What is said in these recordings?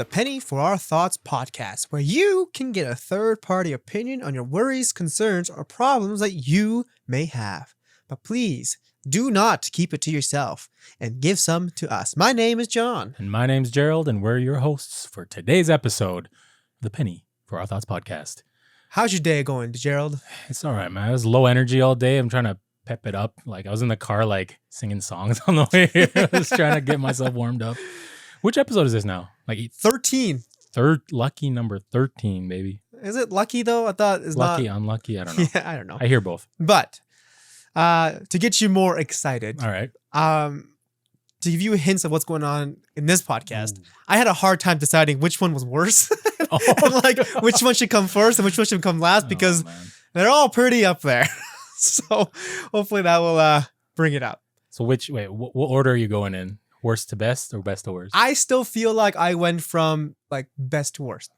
the Penny for Our Thoughts podcast, where you can get a third-party opinion on your worries, concerns, or problems that you may have. But please, do not keep it to yourself and give some to us. My name is John. And my name's Gerald, and we're your hosts for today's episode of the Penny for Our Thoughts podcast. How's your day going, Gerald? It's all right, man. I was low energy all day. I'm trying to pep it up. Like, I was in the car, like, singing songs on the way here. I was trying to get myself warmed up. Which episode is this now? Like 13. Lucky number 13, baby. Is it lucky, though? I thought it's lucky, unlucky. I don't know. Yeah, I don't know. I hear both. But to get you more excited, all right. To give you hints of what's going on in this podcast, I had a hard time deciding which one was worse. And like which one should come first and which one should come last, because they're all pretty up there. So hopefully that will bring it out. So what order are you going in? Worst to best or best to worst? I still feel like I went from like best to worst.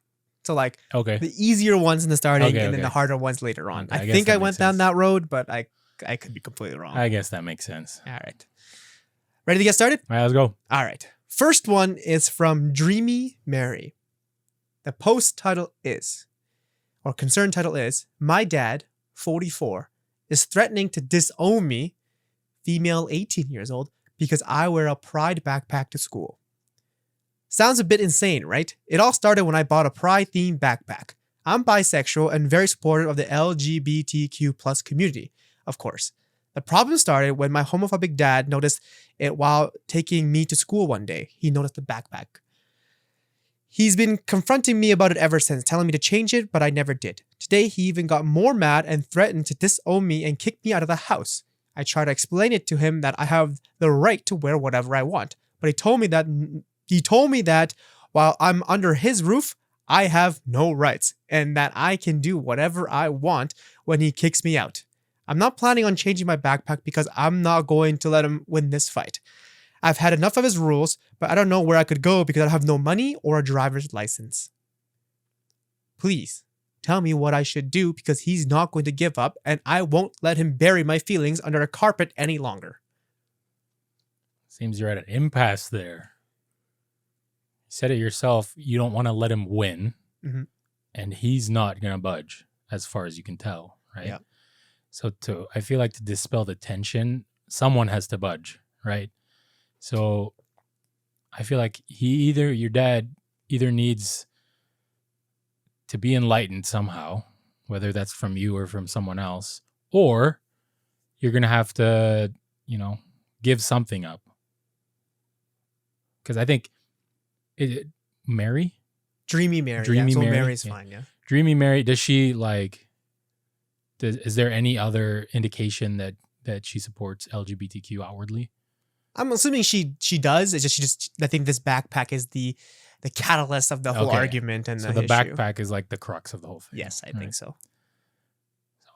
So like the easier ones in the starting and then the harder ones later on. I think I went down that road, but I could be completely wrong. I guess that makes sense. All right. Ready to get started? All right, let's go. All right. First one is from Dreamy Mary. The post title is, or concern title is, my dad, 44, is threatening to disown me, female 18 years old, because I wear a Pride backpack to school. Sounds a bit insane, right? It all started when I bought a Pride-themed backpack. I'm bisexual and very supportive of the LGBTQ plus community, of course. The problem started when my homophobic dad noticed it while taking me to school one day. He noticed the backpack. He's been confronting me about it ever since, telling me to change it, but I never did. Today, he even got more mad and threatened to disown me and kick me out of the house. I tried to explain it to him that I have the right to wear whatever I want, but he told me that while I'm under his roof, I have no rights and that I can do whatever I want when he kicks me out. I'm not planning on changing my backpack because I'm not going to let him win this fight. I've had enough of his rules, but I don't know where I could go because I have no money or a driver's license. Please tell me what I should do because he's not going to give up and I won't let him bury my feelings under a carpet any longer. Seems you're at an impasse there. You said it yourself, you don't want to let him win, and he's not going to budge as far as you can tell, right? Yeah. So I feel like to dispel the tension, someone has to budge, right? So I feel like your dad either needs to be enlightened somehow, whether that's from you or from someone else, or you're going to have to, give something up. Because I think Mary? Dreamy Mary. Dreamy Mary. Mary's fine, yeah. Dreamy Mary, does she is there any other indication that she supports LGBTQ outwardly? I'm assuming she does. It's just I think this backpack is the catalyst of the whole argument and so the backpack is like the crux of the whole thing. Yes, I think so.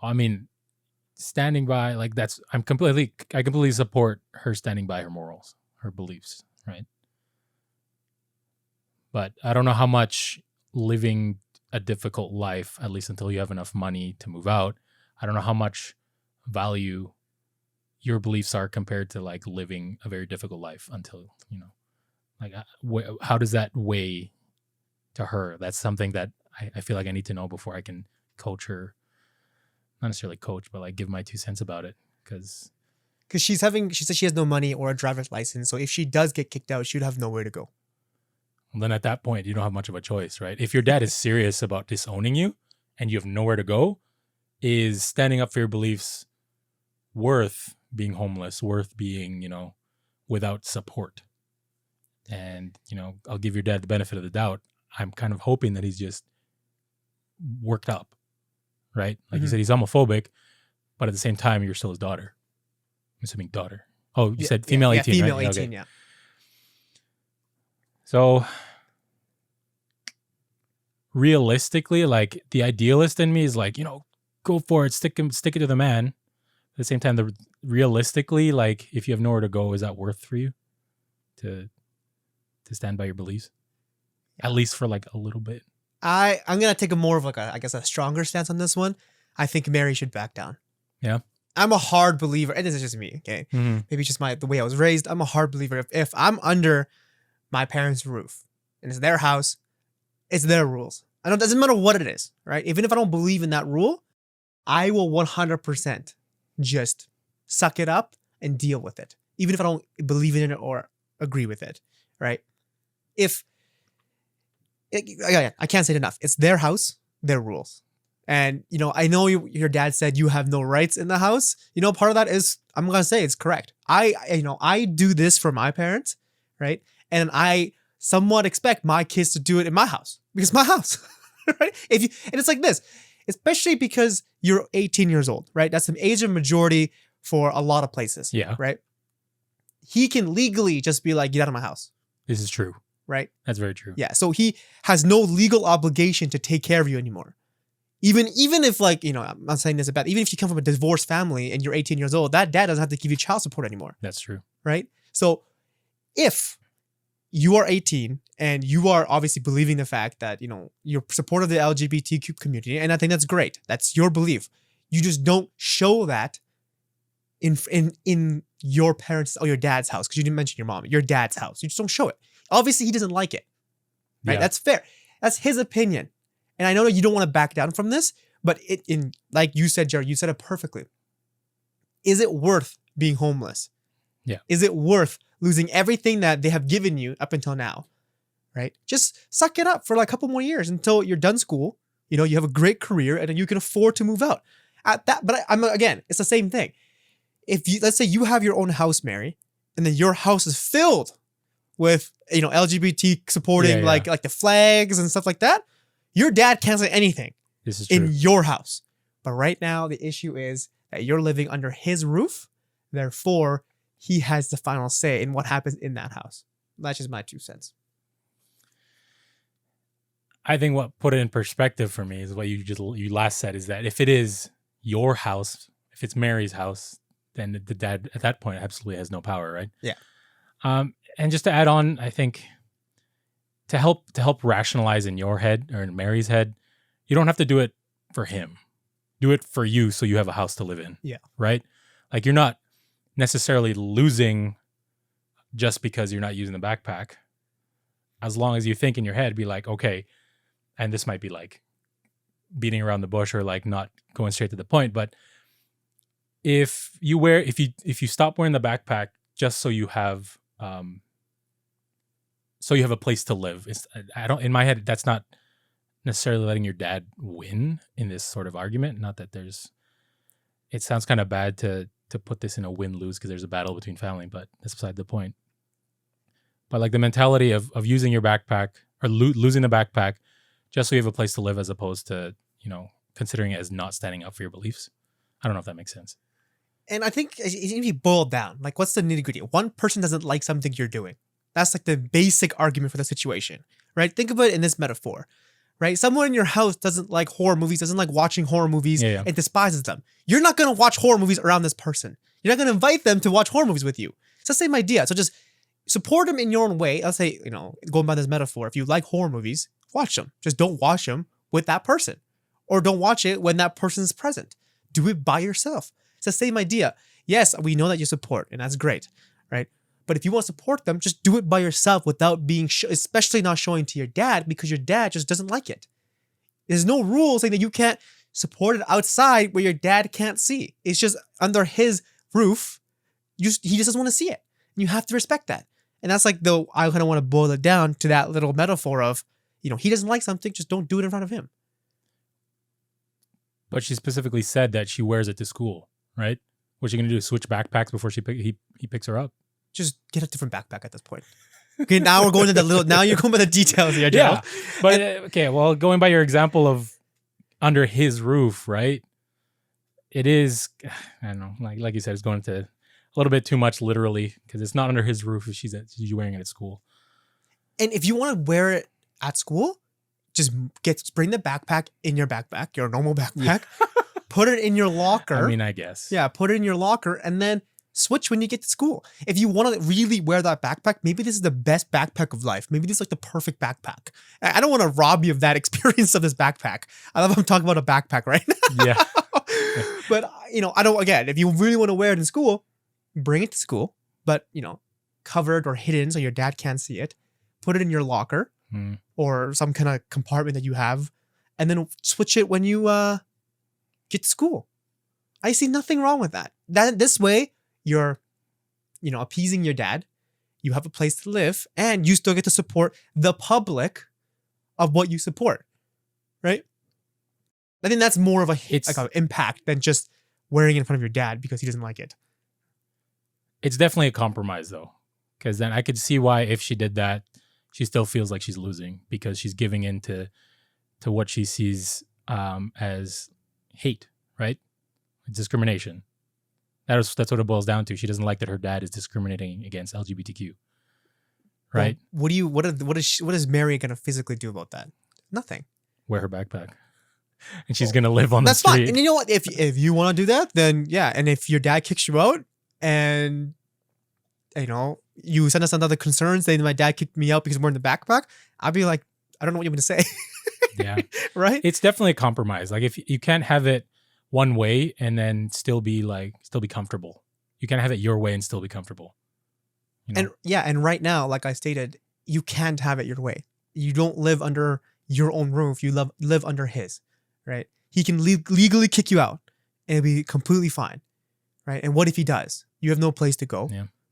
I mean, standing by I completely support her standing by her morals, her beliefs, right? But I don't know how much living a difficult life, at least until you have enough money to move out, I don't know how much value your beliefs are compared to like living a very difficult life until, how does that weigh to her? That's something that I feel like I need to know before I can coach her. Not necessarily coach, but like give my 2 cents about it. Because she said she has no money or a driver's license. So if she does get kicked out, she would have nowhere to go. Well, then at that point, you don't have much of a choice, right? If your dad is serious about disowning you and you have nowhere to go, is standing up for your beliefs worth being homeless, worth being, without support? And, I'll give your dad the benefit of the doubt. I'm kind of hoping that he's just worked up, right? Like you said, he's homophobic, but at the same time, you're still his daughter. I'm assuming daughter. Oh, you said female 18, female right? 18, okay. Yeah. So realistically, like the idealist in me is like, go for it, stick it to the man. At the same time, realistically, like if you have nowhere to go, is that worth for you to stand by your beliefs? At least for like a little bit. I'm gonna take a more of like a stronger stance on this one. I think Mary should back down. Yeah. I'm a hard believer, and this is just me, okay? Maybe just the way I was raised. I'm a hard believer. If I'm under my parents' roof, and it's their house. It's their rules. I don't. It doesn't matter what it is, right? Even if I don't believe in that rule, I will 100% just suck it up and deal with it, even if I don't believe in it or agree with it, right? I can't say it enough. It's their house, their rules. And, I know your dad said you have no rights in the house. Part of that is, I'm going to say it's correct. I do this for my parents, right? And I somewhat expect my kids to do it in my house because it's my house, right? And it's like this, especially because you're 18 years old, right? That's the age of majority for a lot of places. Yeah. Right? He can legally just be like, get out of my house. This is true. Right? That's very true. Yeah. So he has no legal obligation to take care of you anymore. Even if I'm not saying this about, even if you come from a divorced family and you're 18 years old, that dad doesn't have to give you child support anymore. That's true. Right? So if you are 18 and you are obviously believing the fact that, you're supportive of the LGBTQ community, and I think that's great. That's your belief. You just don't show that in your parents' or your dad's house, because you didn't mention your mom, your dad's house. You just don't show it. Obviously, he doesn't like it. Right? Yeah. That's fair. That's his opinion. And I know that you don't want to back down from this, but like you said, Jared, you said it perfectly. Is it worth being homeless? Yeah. Is it worth losing everything that they have given you up until now? Right? Just suck it up for like a couple more years until you're done school. You have a great career and then you can afford to move out. But again, it's the same thing. Let's say you have your own house, Mary, and then your house is filled with, LGBT supporting like the flags and stuff like that. Your dad can't say anything This is true. in your house. But right now, the issue is that you're living under his roof. Therefore, he has the final say in what happens in that house. That's just my 2 cents. I think what put it in perspective for me is what you last said, is that if it is your house, if it's Mary's house, then the dad at that point absolutely has no power, right? Yeah. And just to add on, I think to help rationalize in your head or in Mary's head, you don't have to do it for him. Do it for you so you have a house to live in. Yeah. Right? Like, you're not necessarily losing just because you're not using the backpack. As long as you think in your head, be like, okay, and this might be like beating around the bush or like not going straight to the point, but if you stop wearing the backpack just so you have a place to live, in my head, that's not necessarily letting your dad win in this sort of argument. Not that it sounds kind of bad to put this in a win-lose because there's a battle between family, but that's beside the point. But like the mentality of using your backpack or losing the backpack just so you have a place to live, as opposed to, considering it as not standing up for your beliefs. I don't know if that makes sense. And I think it needs to be boiled down. Like, what's the nitty-gritty? One person doesn't like something you're doing. That's like the basic argument for the situation, right? Think about it in this metaphor, right? Someone in your house doesn't like horror movies, doesn't like watching horror movies, and despises them. You're not going to watch horror movies around this person. You're not going to invite them to watch horror movies with you. It's the same idea. So just support them in your own way. I'll say, going by this metaphor, if you like horror movies, watch them. Just don't watch them with that person, or don't watch it when that person is present. Do it by yourself. It's the same idea. Yes, we know that you support, and that's great, right? But if you want to support them, just do it by yourself without being, especially not showing to your dad, because your dad just doesn't like it. There's no rule saying that you can't support it outside where your dad can't see. It's just under his roof. He just doesn't want to see it. And you have to respect that. And that's like, I kind of want to boil it down to that little metaphor of, he doesn't like something, just don't do it in front of him. But she specifically said that she wears it to school, right? What's she going to do? Switch backpacks before he picks her up? Just get a different backpack at this point. Okay, now we're going to now you're going by the details here, Joe. Yeah, but okay, well, going by your example of under his roof, right? It is, I don't know, like you said, it's going to a little bit too much literally, because it's not under his roof if she's wearing it at school. And if you want to wear it at school, just bring the backpack in your backpack, your normal backpack, put it in your locker. I mean, I guess. Yeah, put it in your locker and then switch when you get to school. If you want to really wear that backpack, maybe this is the best backpack of life. Maybe this is like the perfect backpack. I don't want to rob you of that experience of this backpack. I love I'm talking about a backpack right now. Yeah. But, if you really want to wear it in school, bring it to school, but, covered or hidden so your dad can't see it. Put it in your locker. Mm. or some kind of compartment that you have, and then switch it when you get to school. I see nothing wrong with that. This way, you're, appeasing your dad. You have a place to live, and you still get to support the public of what you support, right? I think that's more of an impact than just wearing it in front of your dad because he doesn't like it. It's definitely a compromise, though, because then I could see why if she did that, she still feels like she's losing because she's giving in to what she sees as hate, right? Discrimination. That's what it boils down to. She doesn't like that her dad is discriminating against LGBTQ, right? Well, what is Mary gonna physically do about that? Nothing. Wear her backpack, and she's gonna live on the street. That's fine. And you know what? If you want to do that, then yeah. And if your dad kicks you out, and you send us another concern saying my dad kicked me out because I'm wearing the backpack, I'd be like, I don't know what you're gonna say. Yeah. Right. It's definitely a compromise. Like if you can't have it one way and then still be comfortable. You can't have it your way and still be comfortable. And right now, like I stated, you can't have it your way. You don't live under your own roof. You live under his, right? He can legally kick you out and it'll be completely fine, right? And what if he does? You have no place to go,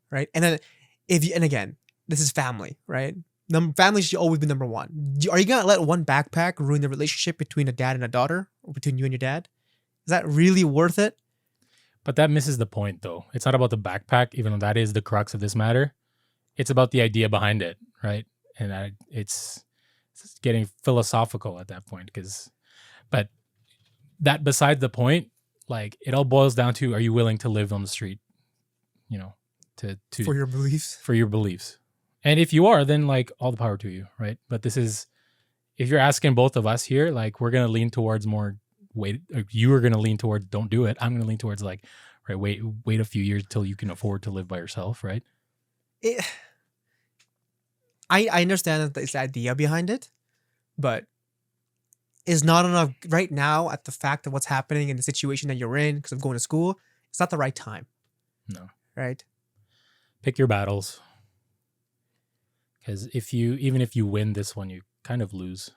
right? And then again, this is family, right? Family should always be number one. Are you gonna let one backpack ruin the relationship between a dad and a daughter, or between you and your dad? Is that really worth it? But that misses the point, though. It's not about the backpack, even though that is the crux of this matter. It's about the idea behind it, right? And it's getting philosophical at that point. But that beside the point, like it all boils down to: are you willing to live on the street? For your beliefs. For your beliefs, and if you are, then like all the power to you, right? But this is, if you're asking both of us here, like we're gonna lean towards more. You are going to lean towards don't do it. I'm going to lean towards like, right, wait a few years till you can afford to live by yourself, right? I understand that it's the idea behind it, but is not enough right now at the fact of what's happening in the situation that you're in because of going to school. It's not the right time. No. Right? Pick your battles. Because even if you win this one, you kind of lose.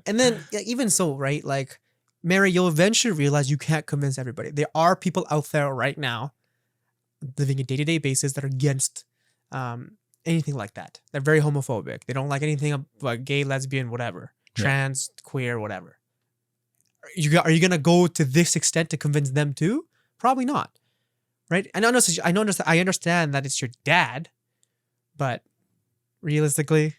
And then even so, right? Like, Mary, you'll eventually realize you can't convince everybody. There are people out there right now living a day-to-day basis that are against anything like that. They're very homophobic. They don't like anything about gay, lesbian, whatever, trans, queer, whatever. Are you going to go to this extent to convince them too? Probably not. Right? I understand that it's your dad, but realistically,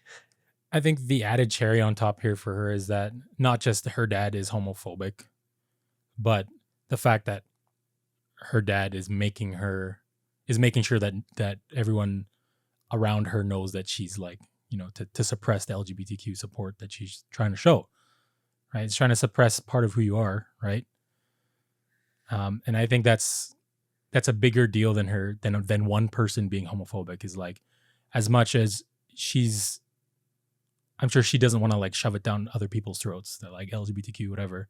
I think the added cherry on top here for her is that not just her dad is homophobic, but the fact that her dad is making sure that everyone around her knows that she's like, to suppress the LGBTQ support that she's trying to show, right? It's trying to suppress part of who you are, right? And I think that's a bigger deal than one person being homophobic. Is like, as much as I'm sure she doesn't want to like shove it down other people's throats, that like LGBTQ, whatever.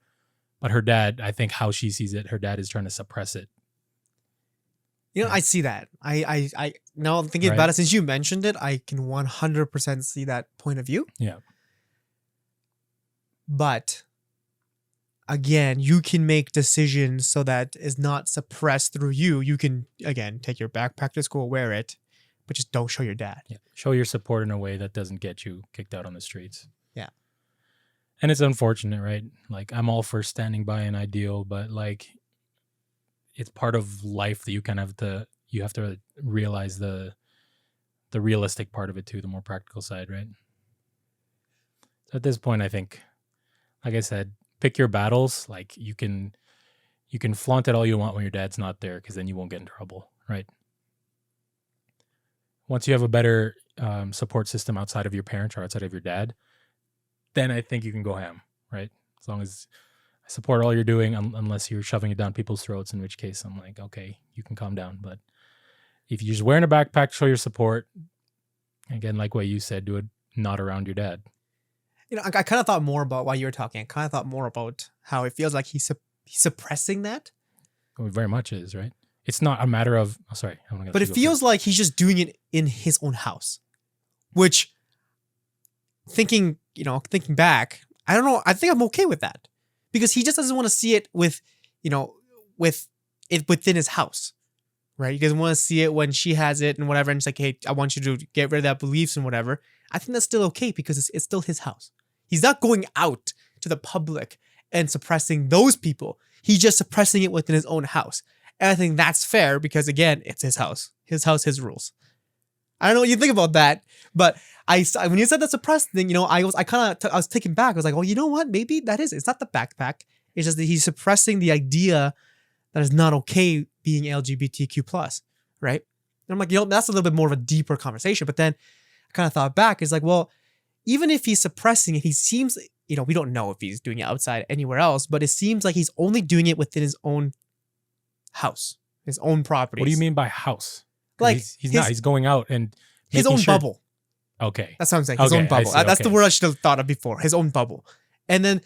But her dad, I think how she sees it, her dad is trying to suppress it. I see that. I now thinking about it, since you mentioned it, I can 100% see that point of view. Yeah. But again, you can make decisions so that it's not suppressed through you. You can, again, take your backpack to school, wear it, but just don't show your dad. Yeah. Show your support in a way that doesn't get you kicked out on the streets. Yeah. And it's unfortunate, right? Like, I'm all for standing by an ideal, but like, it's part of life that you have to realize the realistic part of it too, the more practical side, right? So at this point, I think, like I said, pick your battles. Like you can flaunt it all you want when your dad's not there, because then you won't get in trouble, right? Once you have a better support system outside of your parents or outside of your dad, then I think you can go ham, right? As long as I support all you're doing, unless you're shoving it down people's throats, in which case I'm like, okay, you can calm down. But if you're just wearing a backpack, show your support. Again, like what you said, do it not around your dad. I kind of thought more about while you were talking. I kind of thought more about how it feels like he's suppressing that. It very much is, right? It's not a matter of, but it feels like he's just doing it in his own house, which thinking back, I don't know. I think I'm okay with that because he just doesn't want to see it with it within his house, right? He doesn't want to see it when she has it and whatever. And it's like, hey, I want you to get rid of that beliefs and whatever. I think that's still okay because it's still his house. He's not going out to the public and suppressing those people. He's just suppressing it within his own house. And I think that's fair because, again, it's his house, his rules. I don't know what you think about that, but when you said the suppressed thing, I was taken back. I was like, oh, you know what? Maybe that is. It's not the backpack. It's just that he's suppressing the idea that it's not okay being LGBTQ plus, right? And I'm like, that's a little bit more of a deeper conversation. But then I kind of thought back. It's like, well, even if he's suppressing it, he seems, we don't know if he's doing it outside anywhere else, but it seems like he's only doing it within his own house, his own property. What do you mean by house? Like he's not. He's going out and his own bubble. Okay, that's what I'm saying. His own bubble. That's the word I should have thought of before. His own bubble. And then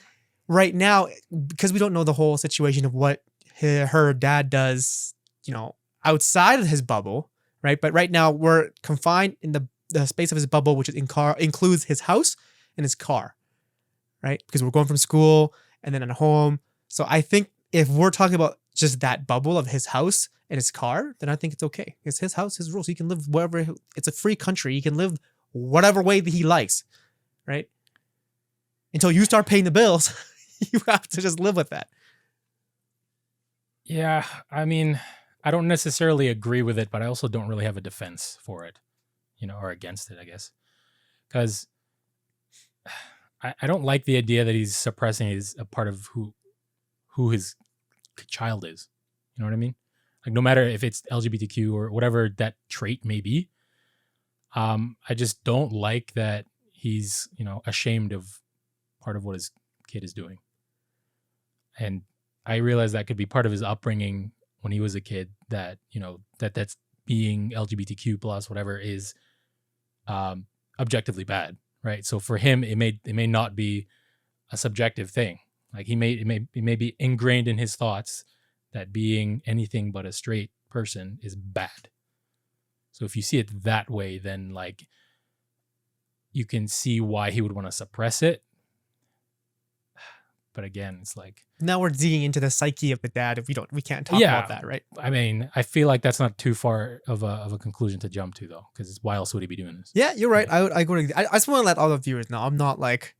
right now, because we don't know the whole situation of what her dad does, outside of his bubble, right? But right now we're confined in the space of his bubble, which includes his house and his car, right? Because we're going from school and then at home. So I think if we're talking about just that bubble of his house and his car, then I think it's okay. It's his house, his rules. He can live wherever. It's a free country. He can live whatever way that he likes, right? Until you start paying the bills, you have to just live with that. Yeah, I mean, I don't necessarily agree with it, but I also don't really have a defense for it, or against it, I guess. Because I don't like the idea that he's suppressing a part of who his child is. You know what I mean? Like, no matter if it's LGBTQ or whatever that trait may be, I just don't like that he's, ashamed of part of what his kid is doing. And I realize that could be part of his upbringing when he was a kid, that, that's being LGBTQ plus whatever is objectively bad, right? So for him, it may not be a subjective thing. Like it may be ingrained in his thoughts that being anything but a straight person is bad. So if you see it that way, then like you can see why he would want to suppress it. But again, it's like, now we're digging into the psyche of the dad. If we can't talk about that, right? I mean, I feel like that's not too far of a conclusion to jump to, though, because why else would he be doing this? Yeah, you're right. I just want to let all the viewers know I'm not like,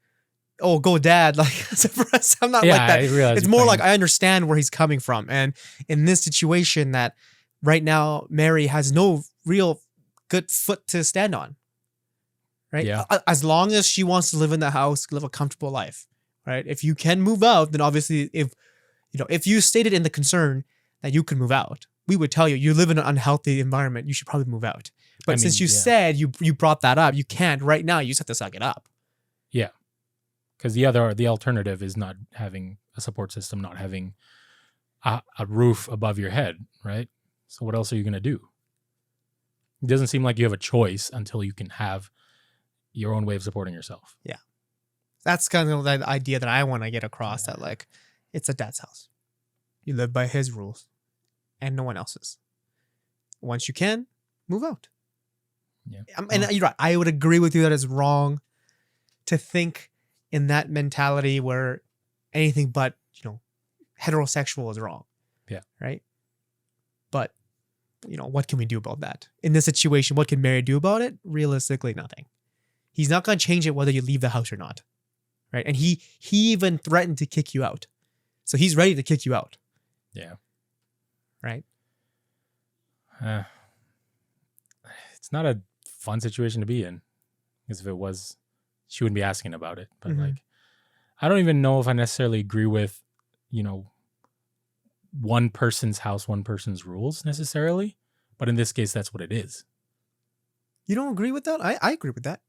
oh, go dad, like suppress. I'm not like that. I realize it's more like I understand where he's coming from, and in this situation, that right now Mary has no real good foot to stand on. Right? Yeah. As long as she wants to live in the house, live a comfortable life. Right. If you can move out, then obviously if you stated in the concern that you can move out, we would tell you live in an unhealthy environment. You should probably move out. But since you said you brought that up, you can't right now. You just have to suck it up. Yeah. Because the alternative is not having a support system, not having a roof above your head. Right. So what else are you going to do? It doesn't seem like you have a choice until you can have your own way of supporting yourself. Yeah. That's kind of the idea that I want to get across, that like it's a dad's house. You live by his rules and no one else's. Once you can, move out. Yeah. And you're right. I would agree with you that it's wrong to think in that mentality where anything but, heterosexual is wrong. Yeah. Right. But, what can we do about that? In this situation, what can Mary do about it? Realistically, nothing. He's not going to change it whether you leave the house or not. Right. And he even threatened to kick you out. So he's ready to kick you out. Yeah. Right. It's not a fun situation to be in. Because if it was, she wouldn't be asking about it. But like, I don't even know if I necessarily agree with, one person's house, one person's rules necessarily. But in this case, that's what it is. You don't agree with that? I agree with that.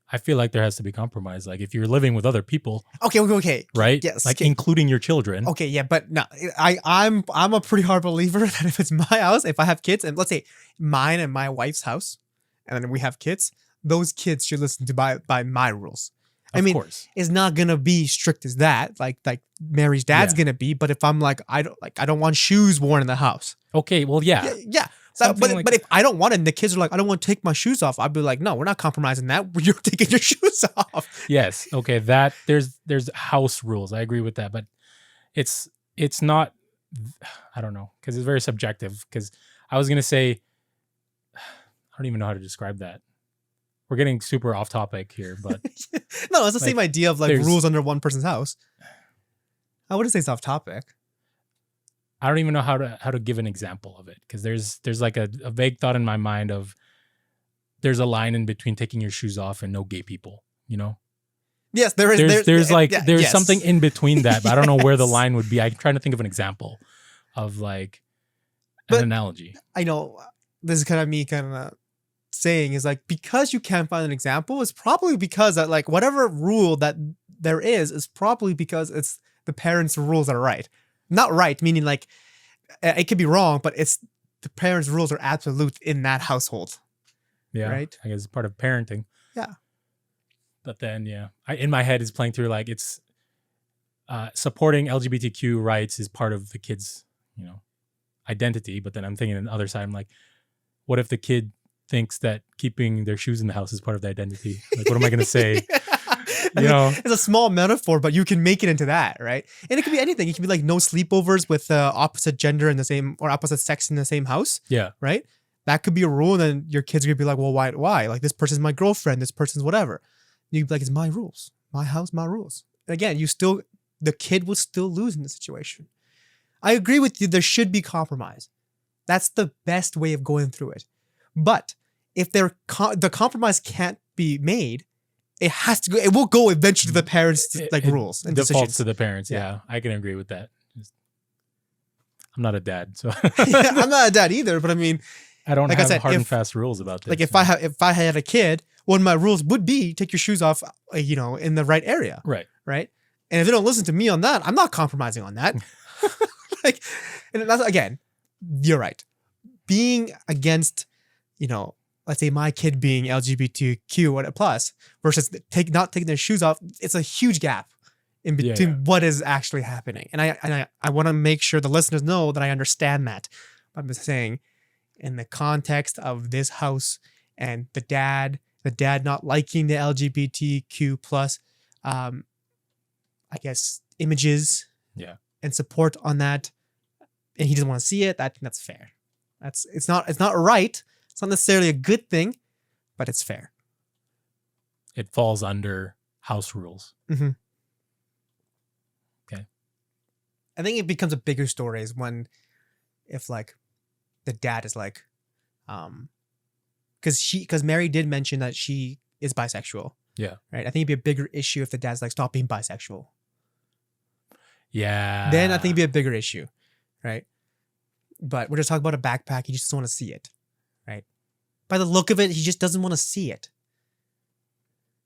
I feel like there has to be compromise. Like if you're living with other people. Okay. Right? Yes. Like including your children. Okay, yeah, but no, I'm a pretty hard believer that if it's my house, if I have kids, and let's say mine and my wife's house, and then we have kids, those kids should listen to by my rules. I mean, it's not gonna be strict as that. Like Mary's dad's gonna be, but if I'm like I don't want shoes worn in the house. Okay, well, yeah. Yeah. But if I don't want it and the kids are like, I don't want to take my shoes off, I'd be like, no, we're not compromising that. You're taking your shoes off. Yes. Okay. That there's house rules. I agree with that, but it's not, I don't know, because it's very subjective. Because I was going to say, I don't even know how to describe that. We're getting super off topic here, but no, it's the same idea of like rules under one person's house. I wouldn't say it's off topic. I don't even know how to give an example of it, because there's like a vague thought in my mind of there's a line in between taking your shoes off and no gay people, you know? Yes, there is. There's something in between that, but I don't know where the line would be. I'm trying to think of an example of like an analogy. I know this is kind of me saying is like, because you can't find an example, it's probably because that like whatever rule that there is probably because it's the parents' rules are right. Not right, meaning like it could be wrong, but it's the parents' rules are absolute in that household. Yeah, right. I guess it's part of parenting. Yeah, but then in my head is playing through like it's supporting LGBTQ rights is part of the kid's identity. But then I'm thinking on the other side, I'm like, what if the kid thinks that keeping their shoes in the house is part of the identity? Like, what am I going to say? It's a small metaphor, but you can make it into that, right? And it could be anything. It could be like no sleepovers with opposite gender in the same or opposite sex in the same house. Yeah. Right? That could be a rule, and then your kids are gonna be like, well, why? Like, this person's my girlfriend, this person's whatever. You'd be like, it's my rules. My house, my rules. And again, the kid will still lose in the situation. I agree with you, there should be compromise. That's the best way of going through it. But if the compromise can't be made, it has to go. It will go eventually to the parents' rules and defaults decisions. to the parents. Yeah, I can agree with that. I'm not a dad, so I'm not a dad either. But I mean, I don't have hard and fast rules about this. Like if I had a kid, one of my rules would be take your shoes off, in the right area. Right. Right. And if they don't listen to me on that, I'm not compromising on that. And that's again, you're right. Being against, let's say my kid being LGBTQ plus versus not taking their shoes off, it's a huge gap in between what is actually happening. And I want to make sure the listeners know that I understand that. I'm just saying, in the context of this house and the dad not liking the LGBTQ plus, I guess, images and support on that, and he doesn't want to see it, that's fair. It's not right. It's not necessarily a good thing, but it's fair. It falls under house rules. Mm-hmm. Okay. I think it becomes a bigger story if like the dad is like, because Mary did mention that she is bisexual. Yeah. Right. I think it'd be a bigger issue if the dad's like, stop being bisexual. Yeah. Then I think it'd be a bigger issue. Right. But we're just talking about a backpack. He just doesn't want to see it. Right. By the look of it, he just doesn't want to see it.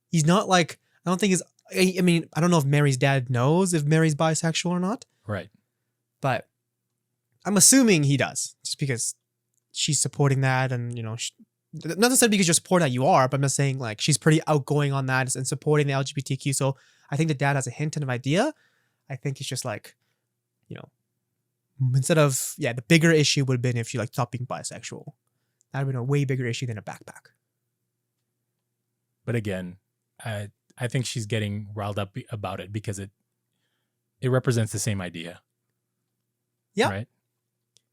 He's not like, I don't know if Mary's dad knows if Mary's bisexual or not. Right. But I'm assuming he does, just because she's supporting that, and not necessarily because you're supporting that you are, but I'm just saying like she's pretty outgoing on that and supporting the LGBTQ. So I think the dad has a hint and an idea. I think it's just like, instead of the bigger issue would have been if she like stopped being bisexual. That would have been a way bigger issue than a backpack. But again, I think she's getting riled up about it because it represents the same idea. Yeah. Right.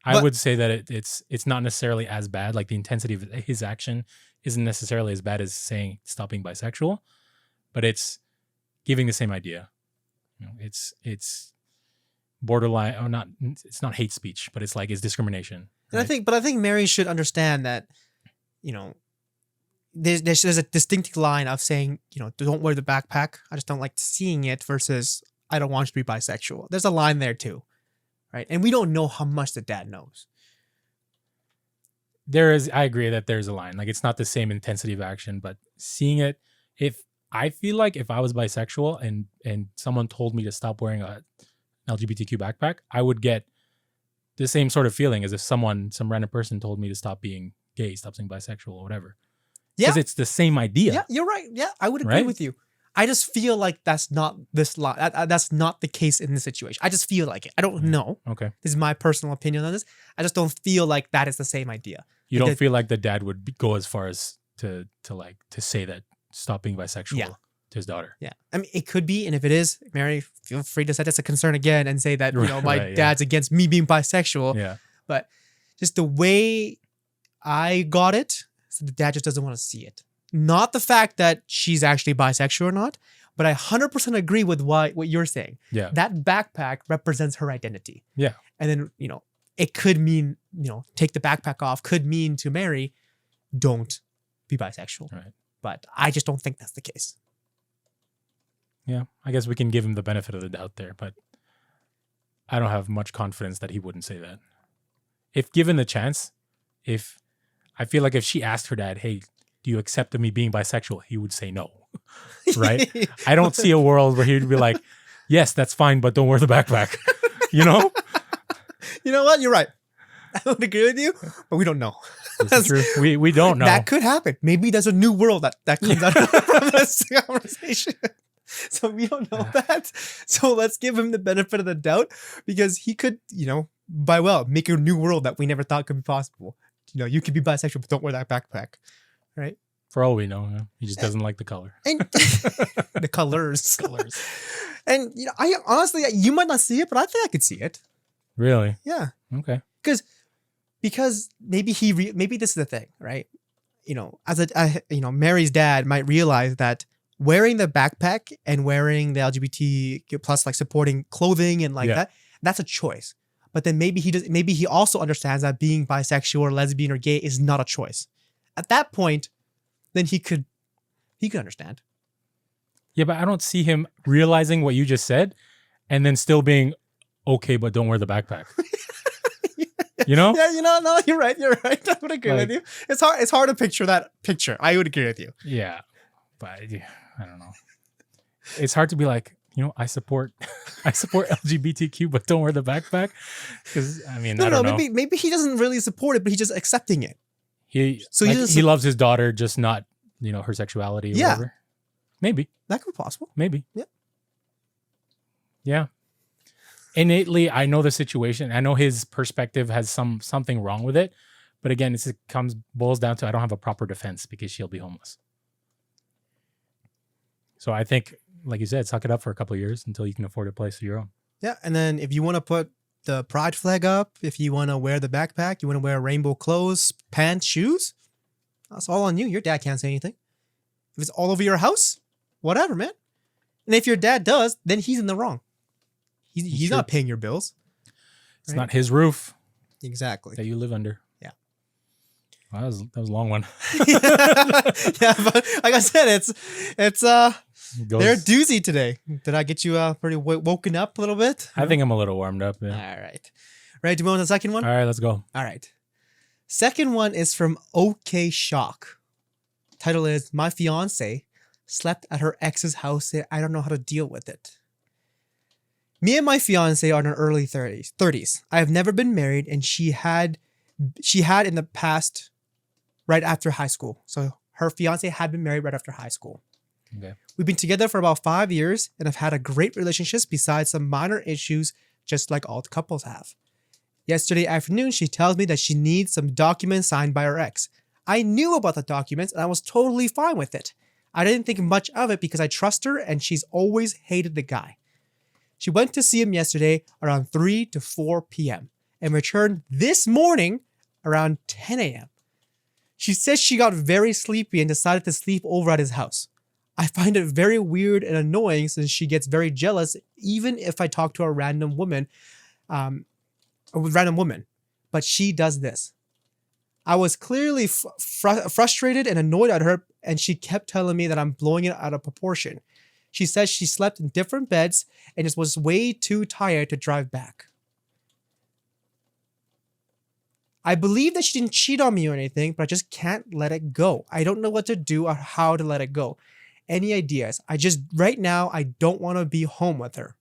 I would say that it's not necessarily as bad. Like the intensity of his action isn't necessarily as bad as saying stop being bisexual, but it's giving the same idea. It's borderline or not. It's not hate speech, but it's discrimination. And right? I think Mary should understand that, there's a distinct line of saying, don't wear the backpack. I just don't like seeing it versus I don't want you to be bisexual. There's a line there too. Right. And we don't know how much the dad knows. I agree that there's a line. Like it's not the same intensity of action, but seeing it, I feel like if I was bisexual and someone told me to stop wearing an LGBTQ backpack, I would get the same sort of feeling as if some random person told me to stop being gay, stop being bisexual or whatever. Yeah. Because it's the same idea. Yeah, you're right. Yeah, I would agree with you. I just feel like that's not that's not the case in this situation. I just feel like it. I don't know. Okay. This is my personal opinion on this. I just don't feel like that is the same idea. You Like don't feel like the dad would go as far as to say that stop being bisexual Yeah. to his daughter. Yeah. I mean, it could be. And if it is, Mary, feel free to set this a concern again and say that, my Right, yeah. dad's against me being bisexual. Yeah. But just the way I got it, so the dad just doesn't want to see it. Not the fact that she's actually bisexual or not, but I 100% agree with what you're saying. Yeah. That backpack represents her identity. Yeah. And then, it could mean, take the backpack off, could mean to Mary, don't be bisexual. Right. But I just don't think that's the case. Yeah. I guess we can give him the benefit of the doubt there, but I don't have much confidence that he wouldn't say that. If given the chance, I feel like if she asked her dad, hey, do you accept me being bisexual? He would say no. Right? I don't see a world where he would be like, yes, that's fine, but don't wear the backpack. You know? You know what? You're right. I would agree with you, but we don't know. This is true. We don't know. That could happen. Maybe there's a new world that comes out from this conversation. So we don't know that. So let's give him the benefit of the doubt because he could, make a new world that we never thought could be possible. You could be bisexual, but don't wear that backpack. Right? For all we know, he just doesn't like the color. And the colors. And I honestly, you might not see it, but I think I could see it. Really? Yeah. Okay. Because maybe maybe this is the thing, right? Mary's dad might realize that wearing the backpack and wearing the LGBT plus supporting clothing and that's a choice. But then maybe he also understands that being bisexual or lesbian or gay is not a choice. At that point, then he could understand. Yeah, but I don't see him realizing what you just said and then still being okay, but don't wear the backpack. You know? Yeah, no, you're right. I would agree with you. It's hard to picture that picture. I would agree with you. Yeah. But I don't know. It's hard to be like, I support LGBTQ, but don't wear the backpack. Because I don't know. Maybe he doesn't really support it, but he's just accepting it. He loves his daughter, just not, her sexuality or whatever. Maybe. That could be possible. Maybe. Yeah. Yeah. Innately, I know the situation. I know his perspective has something wrong with it. But again, it boils down to I don't have a proper defense because she'll be homeless. So I think, like you said, suck it up for a couple of years until you can afford a place of your own. Yeah. And then if you want to put the pride flag up, if you want to wear the backpack, you want to wear rainbow clothes, pants, shoes, that's all on you. Your dad can't say anything. If it's all over your house, whatever, man. And if your dad does, then he's in the wrong. He's not paying your bills. It's not his roof. Exactly. That you live under. Yeah. Wow, that was a long one. Yeah, but like I said, it's they're doozy today. Did I get you pretty woken up a little bit? I think I'm a little warmed up. Yeah. All right. Ready to move on to the second one? All right, let's go. All right. Second one is from OK Shock. Title is My Fiance Slept at Her Ex's House and I Don't Know How to Deal with It. Me and my fiance are in our early 30s. I have never been married and she had in the past right after high school. So her fiance had been married right after high school. Okay. We've been together for about 5 years and have had a great relationship besides some minor issues just like all couples have. Yesterday afternoon, she tells me that she needs some documents signed by her ex. I knew about the documents and I was totally fine with it. I didn't think much of it because I trust her and she's always hated the guy. She went to see him yesterday around 3 to 4 p.m. and returned this morning around 10 a.m. She says she got very sleepy and decided to sleep over at his house. I find it very weird and annoying since she gets very jealous even if I talk to a random woman, but she does this. I was clearly frustrated and annoyed at her and she kept telling me that I'm blowing it out of proportion. She says she slept in different beds and just was way too tired to drive back. I believe that she didn't cheat on me or anything, but I just can't let it go. I don't know what to do or how to let it go. Any ideas? Right now, I don't want to be home with her.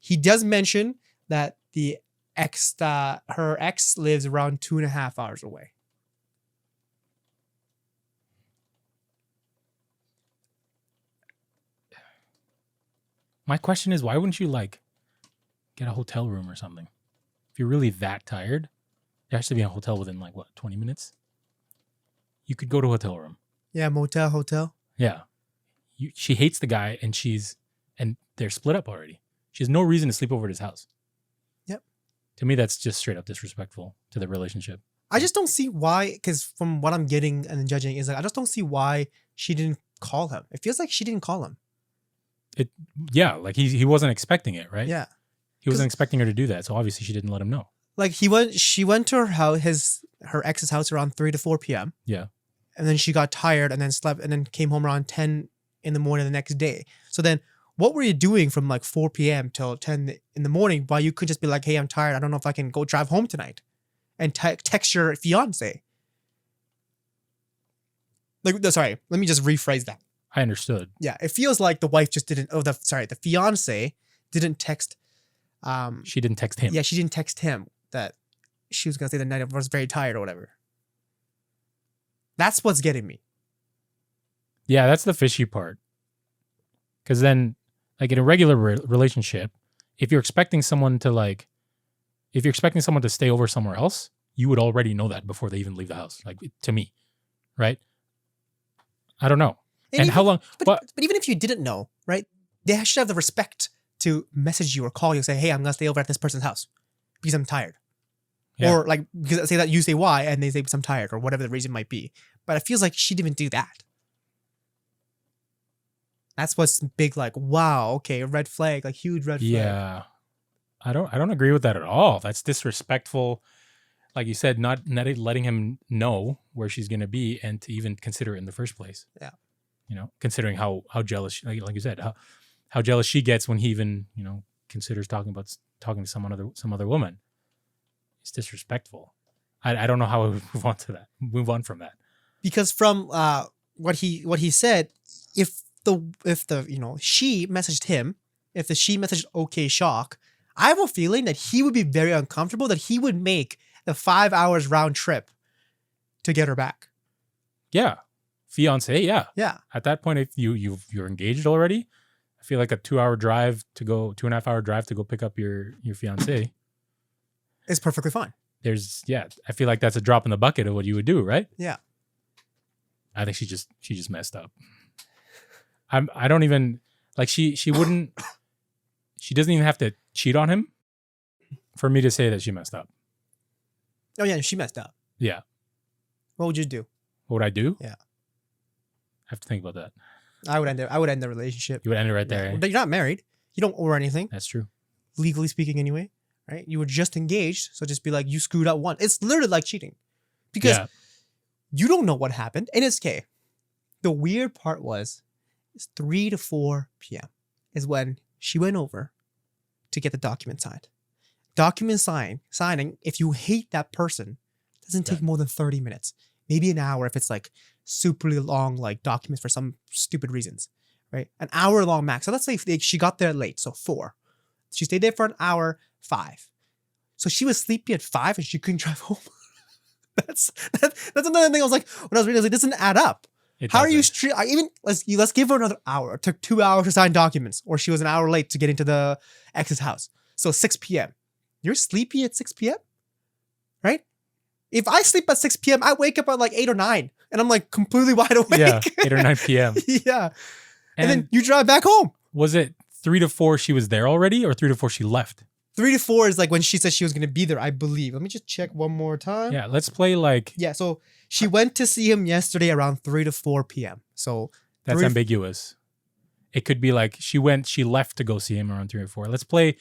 He does mention that her ex lives around 2.5 hours away. My question is, why wouldn't you like get a hotel room or something? If you're really that tired, there has to be a hotel within like what, 20 minutes? You could go to a hotel room. Yeah, motel, hotel. Yeah. She hates the guy and they're split up already. She has no reason to sleep over at his house. Yep. To me, that's just straight up disrespectful to the relationship. I just don't see why, because from what I'm getting and judging is like, I just don't see why she didn't call him. It feels like she didn't call him. Yeah, like he wasn't expecting it, right? Yeah. He wasn't expecting her to do that, so obviously she didn't let him know. Like she went to her house, her ex's house around 3 to 4 p.m. Yeah. And then she got tired and then slept and then came home around 10 in the morning the next day. So then what were you doing from like 4 p.m. till 10 in the morning while you could just be like, hey, I'm tired. I don't know if I can go drive home tonight and text your fiance. Like, sorry, let me just rephrase that. I understood. Yeah, it feels like the wife just didn't, the fiance didn't text. She didn't text him. Yeah, she didn't text him that she was going to say the night I was very tired or whatever. That's what's getting me. Yeah, that's the fishy part. Because then, like in a regular relationship, if you're expecting someone to stay over somewhere else, you would already know that before they even leave the house. Like, to me, right? I don't know. And even, how long? But even if you didn't know, right? They should have the respect to message you or call you and say, hey, I'm going to stay over at this person's house because I'm tired. Yeah. Or like, because say that you say why and they say because I'm tired or whatever the reason might be. But it feels like she didn't even do that. That's what's big, like, wow, okay, a red flag, like huge red flag. Yeah. I don't agree with that at all. That's disrespectful. Like you said, not letting him know where she's going to be and to even consider it in the first place. Yeah. You know, considering how jealous, like you said, how jealous she gets when he even, considers talking to some other woman. It's disrespectful. I don't know how we move on from that. Because from what he said, if the she messaged him, if the she messaged OK Shock, I have a feeling that he would be very uncomfortable, that he would make the 5 hours round trip to get her back. Yeah. Fiance, yeah. Yeah. At that point, if you're engaged already, I feel like a 2.5 hour drive to go pick up your fiance is perfectly fine. I feel like that's a drop in the bucket of what you would do, right? Yeah. I think she just messed up. I don't even like she wouldn't she doesn't even have to cheat on him for me to say that she messed up. Oh yeah, she messed up. Yeah. What would you do? What would I do? Yeah. I have to think about that. I would end the relationship. You would end it right there. You're not married. You don't owe her anything. That's true. Legally speaking anyway, right? You were just engaged, so just be like, you screwed up once. It's literally like cheating. Because you don't know what happened. And it's okay. The weird part was, it's 3 to 4 p.m. is when she went over to get the document signed. Document signing, if you hate that person, doesn't take more than 30 minutes. Maybe an hour if it's like super long, like documents for some stupid reasons, right? An hour long max. So let's say she got there late, so 4. She stayed there for an hour, 5. So she was sleepy at 5 and she couldn't drive home. That's another thing I was like, when I was reading, I was like, this doesn't add up. How are you let's give her another hour. It took 2 hours to sign documents, or she was an hour late to get into the ex's house. So 6 p.m. You're sleepy at 6 p.m., right? If I sleep at 6 p.m., I wake up at like 8 or 9 and I'm like completely wide awake. Yeah, 8 or 9 p.m. Yeah. And then you drive back home. Was it 3 to 4 she was there already, or 3 to 4 she left? 3 to 4 is like when she said she was going to be there, I believe. Let me just check one more time. Yeah, let's play like... Yeah, so she went to see him yesterday around 3 to 4 p.m. So that's ambiguous. It could be like she left to go see him around 3 or 4. Let's play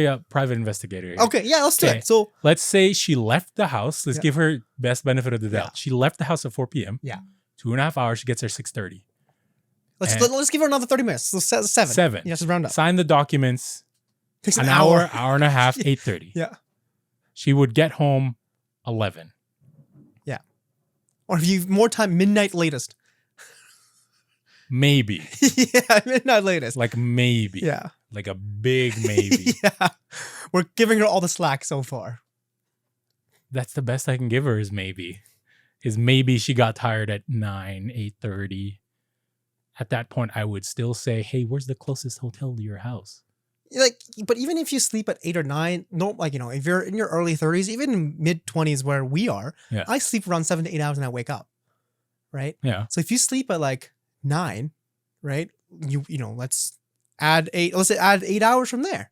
a private investigator here. Okay, yeah, let's do it. So let's say she left the house. Let's give her best benefit of the doubt. Yeah. She left the house at 4 p.m. Yeah. 2.5 hours. She gets there 6:30. Let's give her another 30 minutes. So 7. 7. Yeah, just round up. Sign the documents. Takes an hour and a half, 8:30. Yeah. She would get home 11. Yeah. Or if you've more time, midnight latest. Maybe. Yeah, midnight latest. Like maybe. Yeah. Like a big maybe. Yeah. We're giving her all the slack so far. That's the best I can give her is maybe. Is maybe she got tired at 9, 8:30. at that point, I would still say, hey, where's the closest hotel to your house? Like, but even if you sleep at 8 or 9, no, like, you know, if you're in your early 30s, even mid 20s where we are, Yeah. I sleep around 7 to 8 hours and I wake up. Right. Yeah. So if you sleep at like 9, right, you know, let's add 8 hours from there.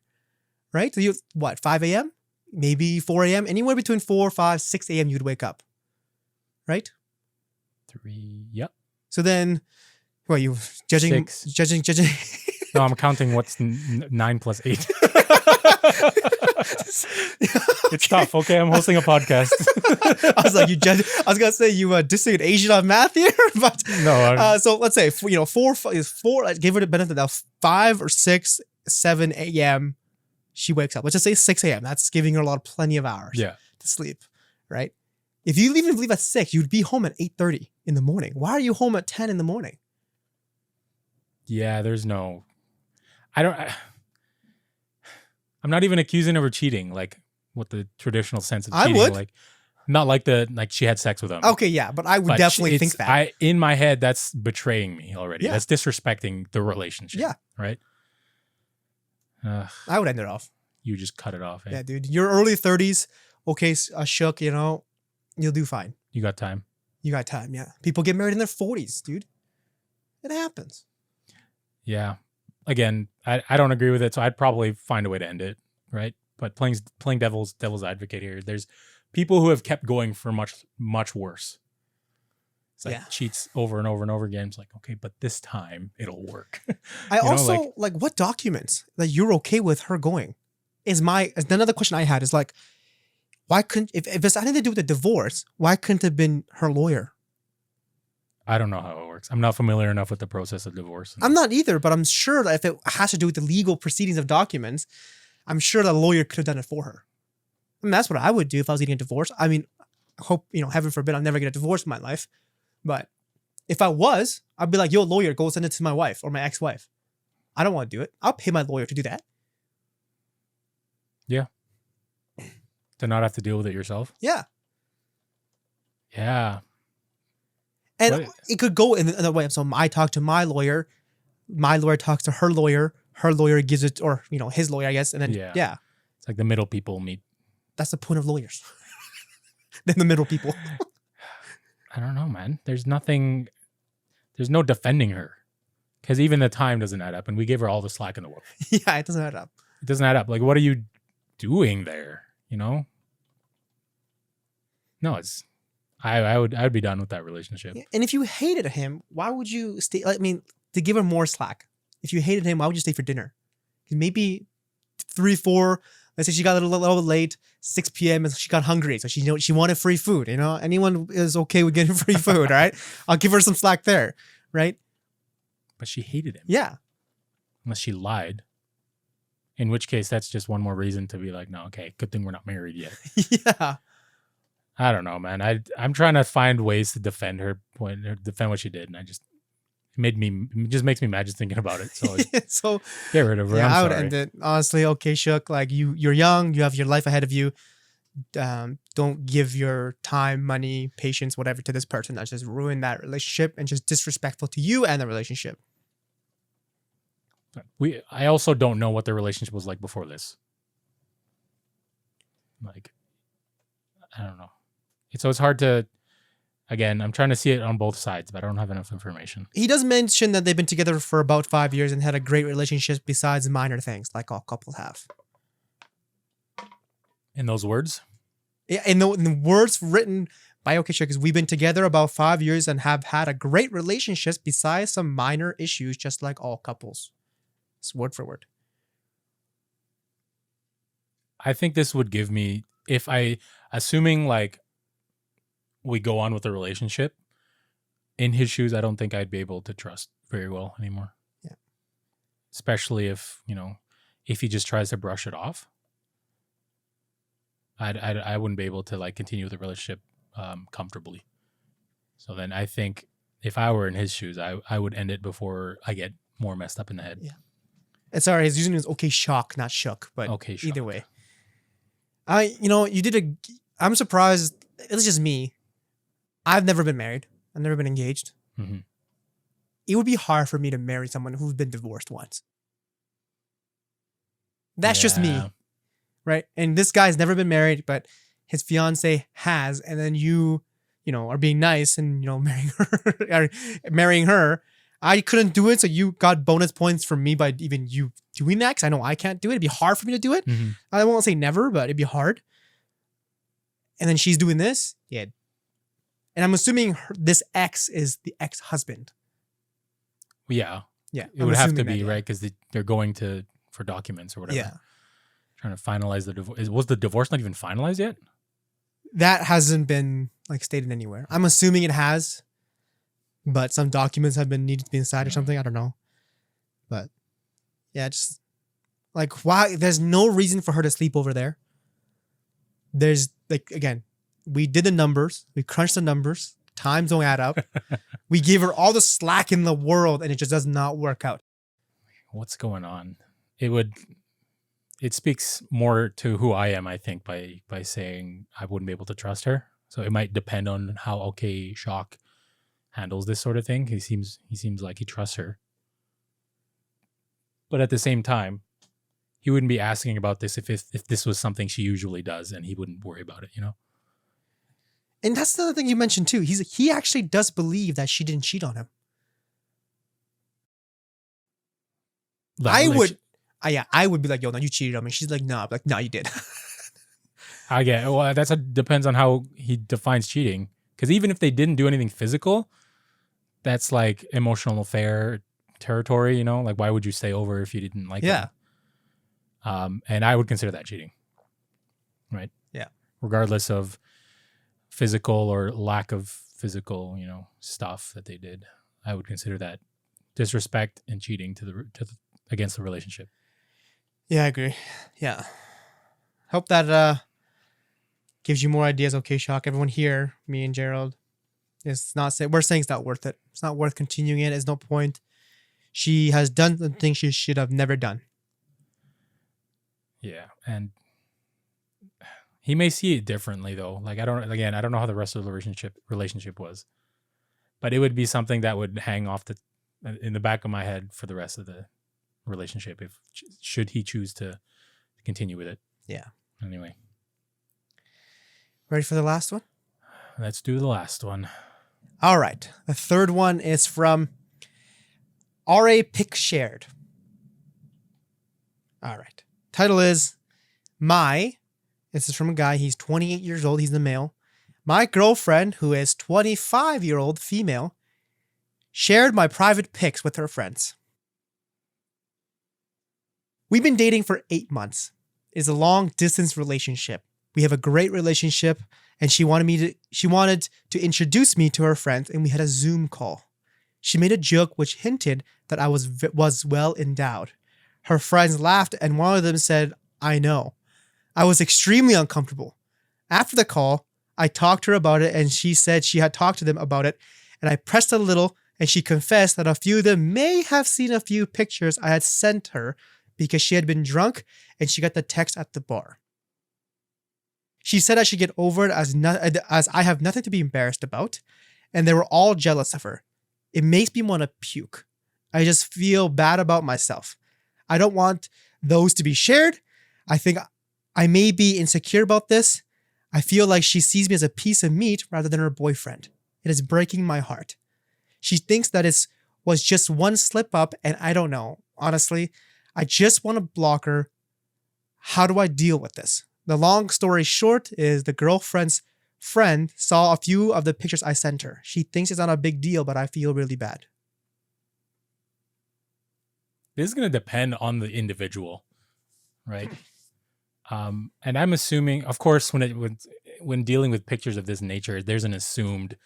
Right. So you, what, 5 a.m., maybe 4 a.m., anywhere between 4, 5, 6 a.m. you'd wake up. Right. 3. Yep. So then, well, you judging. No, I'm counting what's 9 plus 8. It's tough. Okay, I'm hosting a podcast. I was like, I was gonna say you dissing an Asian on math here, but no. So let's say 4 is 4. Let's give her the benefit of 5 or 6, 7 a.m. She wakes up. Let's just say 6 a.m. That's giving her plenty of hours. Yeah. To sleep, right? If you even leave at 6, you'd be home at 8:30 in the morning. Why are you home at 10 in the morning? Yeah, there's no. I'm not even accusing of her cheating, like what the traditional sense of cheating. I would. Like, not like she had sex with him. Okay, yeah, but I would definitely think that. In my head, that's betraying me already. Yeah. That's disrespecting the relationship. Yeah. Right? I would end it off. You just cut it off. Eh? Yeah, dude. Your early 30s, okay, shook, you know, you'll do fine. You got time. You got time, yeah. People get married in their 40s, dude. It happens. Yeah. Again, I don't agree with it, so I'd probably find a way to end it, right? But playing devil's advocate here, there's people who have kept going for much worse. It's like cheats over and over and over again. It's like, okay, but this time it'll work. I also like what documents that you're okay with her going is another question I had is like, why couldn't if it's anything to do with the divorce, why couldn't it have been her lawyer? I don't know how it works. I'm not familiar enough with the process of divorce. I'm not either, but I'm sure that if it has to do with the legal proceedings of documents, I'm sure the lawyer could have done it for her. I mean, that's what I would do if I was getting a divorce. I mean, I hope, heaven forbid, I'll never get a divorce in my life. But if I was, I'd be like, yo, lawyer, go send it to my wife or my ex-wife. I don't want to do it. I'll pay my lawyer to do that. Yeah. To not have to deal with it yourself? Yeah. Yeah. And it could go in another way. So I talk to my lawyer talks to her lawyer gives it, or, his lawyer, I guess. And then, yeah. It's like the middle people meet. That's the point of lawyers. Then the middle people. I don't know, man. There's no defending her. Because even the time doesn't add up. And we gave her all the slack in the world. Yeah, it doesn't add up. It doesn't add up. Like, what are you doing there? No, I'd be done with that relationship. And if you hated him, why would you stay? I mean, to give her more slack. If you hated him, why would you stay for dinner? Maybe 3, 4. Let's say she got a little late, 6 p.m. and she got hungry, so she wanted free food. Anyone is okay with getting free food, right? I'll give her some slack there, right? But she hated him. Yeah. Unless she lied. In which case, that's just one more reason to be like, no, okay, good thing we're not married yet. Yeah. I don't know, man. I'm trying to find ways to defend her point, or defend what she did, and it just makes me mad just thinking about it. So, so get rid of her. Yeah, I would end it. Honestly, okay, Shook. Like you're young, you have your life ahead of you. Don't give your time, money, patience, whatever to this person that's just ruined that relationship and just disrespectful to you and the relationship. I also don't know what their relationship was like before this. Like, I don't know. So it's hard to, again, I'm trying to see it on both sides, but I don't have enough information. He does mention that they've been together for about 5 years and had a great relationship besides minor things like all couples have. In those words? Yeah, in the words written by OK Shook is we've been together about 5 years and have had a great relationship besides some minor issues just like all couples. It's word for word. I think this would give me, assuming like we go on with the relationship, in his shoes, I don't think I'd be able to trust very well anymore. Yeah. Especially if he just tries to brush it off. I wouldn't be able to like continue the relationship comfortably. So then I think if I were in his shoes, I would end it before I get more messed up in the head. Yeah. And sorry, his username is OK Shock, not Shook, but okay, Shock. Either way. I'm surprised. It's just me. I've never been married. I've never been engaged. Mm-hmm. it would be hard for me to marry someone who's been divorced once. That's just me, Yeah. right? And this guy's never been married, but his fiance has, and then you know, are being nice and, you know, marrying her. I couldn't do it, so you got bonus points from me by even you doing that, because I know I can't do it. It'd be hard for me to do it. Mhm. I won't say never, but it'd be hard. And then she's doing this. Yeah. And I'm assuming this ex is the ex-husband. Yeah. Yeah. It would have to be, right? Because they're going for documents or whatever. Yeah. Trying to finalize the divorce. Was the divorce not even finalized yet? That hasn't been like stated anywhere. I'm assuming it has, but some documents have been needed to be inside or something. I don't know. But yeah, just like, why? There's no reason for her to sleep over there. There's like, again, we did the numbers. We crunched the numbers. Times don't add up. We gave her all the slack in the world and it just does not work out. What's going on? It speaks more to who I am, I think, by saying I wouldn't be able to trust her. So it might depend on how okay Shock handles this sort of thing. He seems like he trusts her. But at the same time, he wouldn't be asking about this if this was something she usually does, and he wouldn't worry about it, you know? And that's the other thing you mentioned too. He actually does believe that she didn't cheat on him. I would be like, yo, no, you cheated on me. She's like, no. I'm like, no, you did. I get it. Well, depends on how he defines cheating. Because even if they didn't do anything physical, that's like emotional affair territory, you know? Like, why would you stay over if you didn't like them? And I would consider that cheating. Right? Yeah. Regardless of physical or lack of physical, you know, stuff that they did, I would consider that disrespect and cheating against the relationship. Yeah, I agree. Yeah. Hope that gives you more ideas. Okay, Shock. Everyone here, me and Gerald, we're saying it's not worth it. It's not worth continuing it. There's no point. She has done the things she should have never done. Yeah, and he may see it differently though. Like I don't know how the rest of the relationship was, but it would be something that would hang off in the back of my head for the rest of the relationship should he choose to continue with it. Yeah. Anyway. Ready for the last one? Let's do the last one. All right. The third one is from R.A. Pics shared. All right. Title is this is from a guy. He's 28 years old. He's the male. My girlfriend, who is 25-year-old female, shared my private pics with her friends. We've been dating for 8 months. It is a long-distance relationship. We have a great relationship, and she wanted to introduce me to her friends, and we had a Zoom call. She made a joke which hinted that I was well endowed. Her friends laughed, and one of them said, "I know." I was extremely uncomfortable. After the call, I talked to her about it, and she said she had talked to them about it, and I pressed a little, and she confessed that a few of them may have seen a few pictures I had sent her because she had been drunk and she got the text at the bar. She said I should get over it as I have nothing to be embarrassed about, and they were all jealous of her. It makes me want to puke. I just feel bad about myself. I don't want those to be shared. I think I may be insecure about this. I feel like she sees me as a piece of meat rather than her boyfriend. It is breaking my heart. She thinks that it was just one slip up, and I don't know. Honestly, I just want to block her. How do I deal with this? The long story short is the girlfriend's friend saw a few of the pictures I sent her. She thinks it's not a big deal, but I feel really bad. This is going to depend on the individual, right? And I'm assuming, of course, when dealing with pictures of this nature, there's an assumed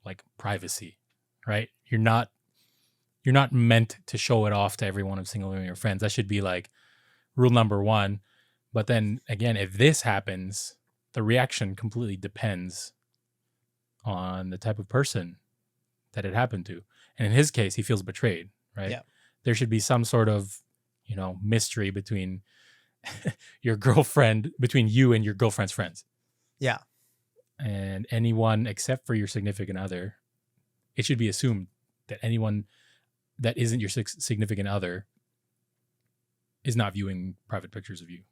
like privacy, right? You're not meant to show it off to every one of single one of your friends. That should be like rule number one. But then again, if this happens, the reaction completely depends on the type of person that it happened to. And in his case, he feels betrayed, right? Yeah. There should be some sort of, mystery between between you and your girlfriend's friends. Yeah. And anyone except for your significant other, it should be assumed that anyone that isn't your significant other is not viewing private pictures of you.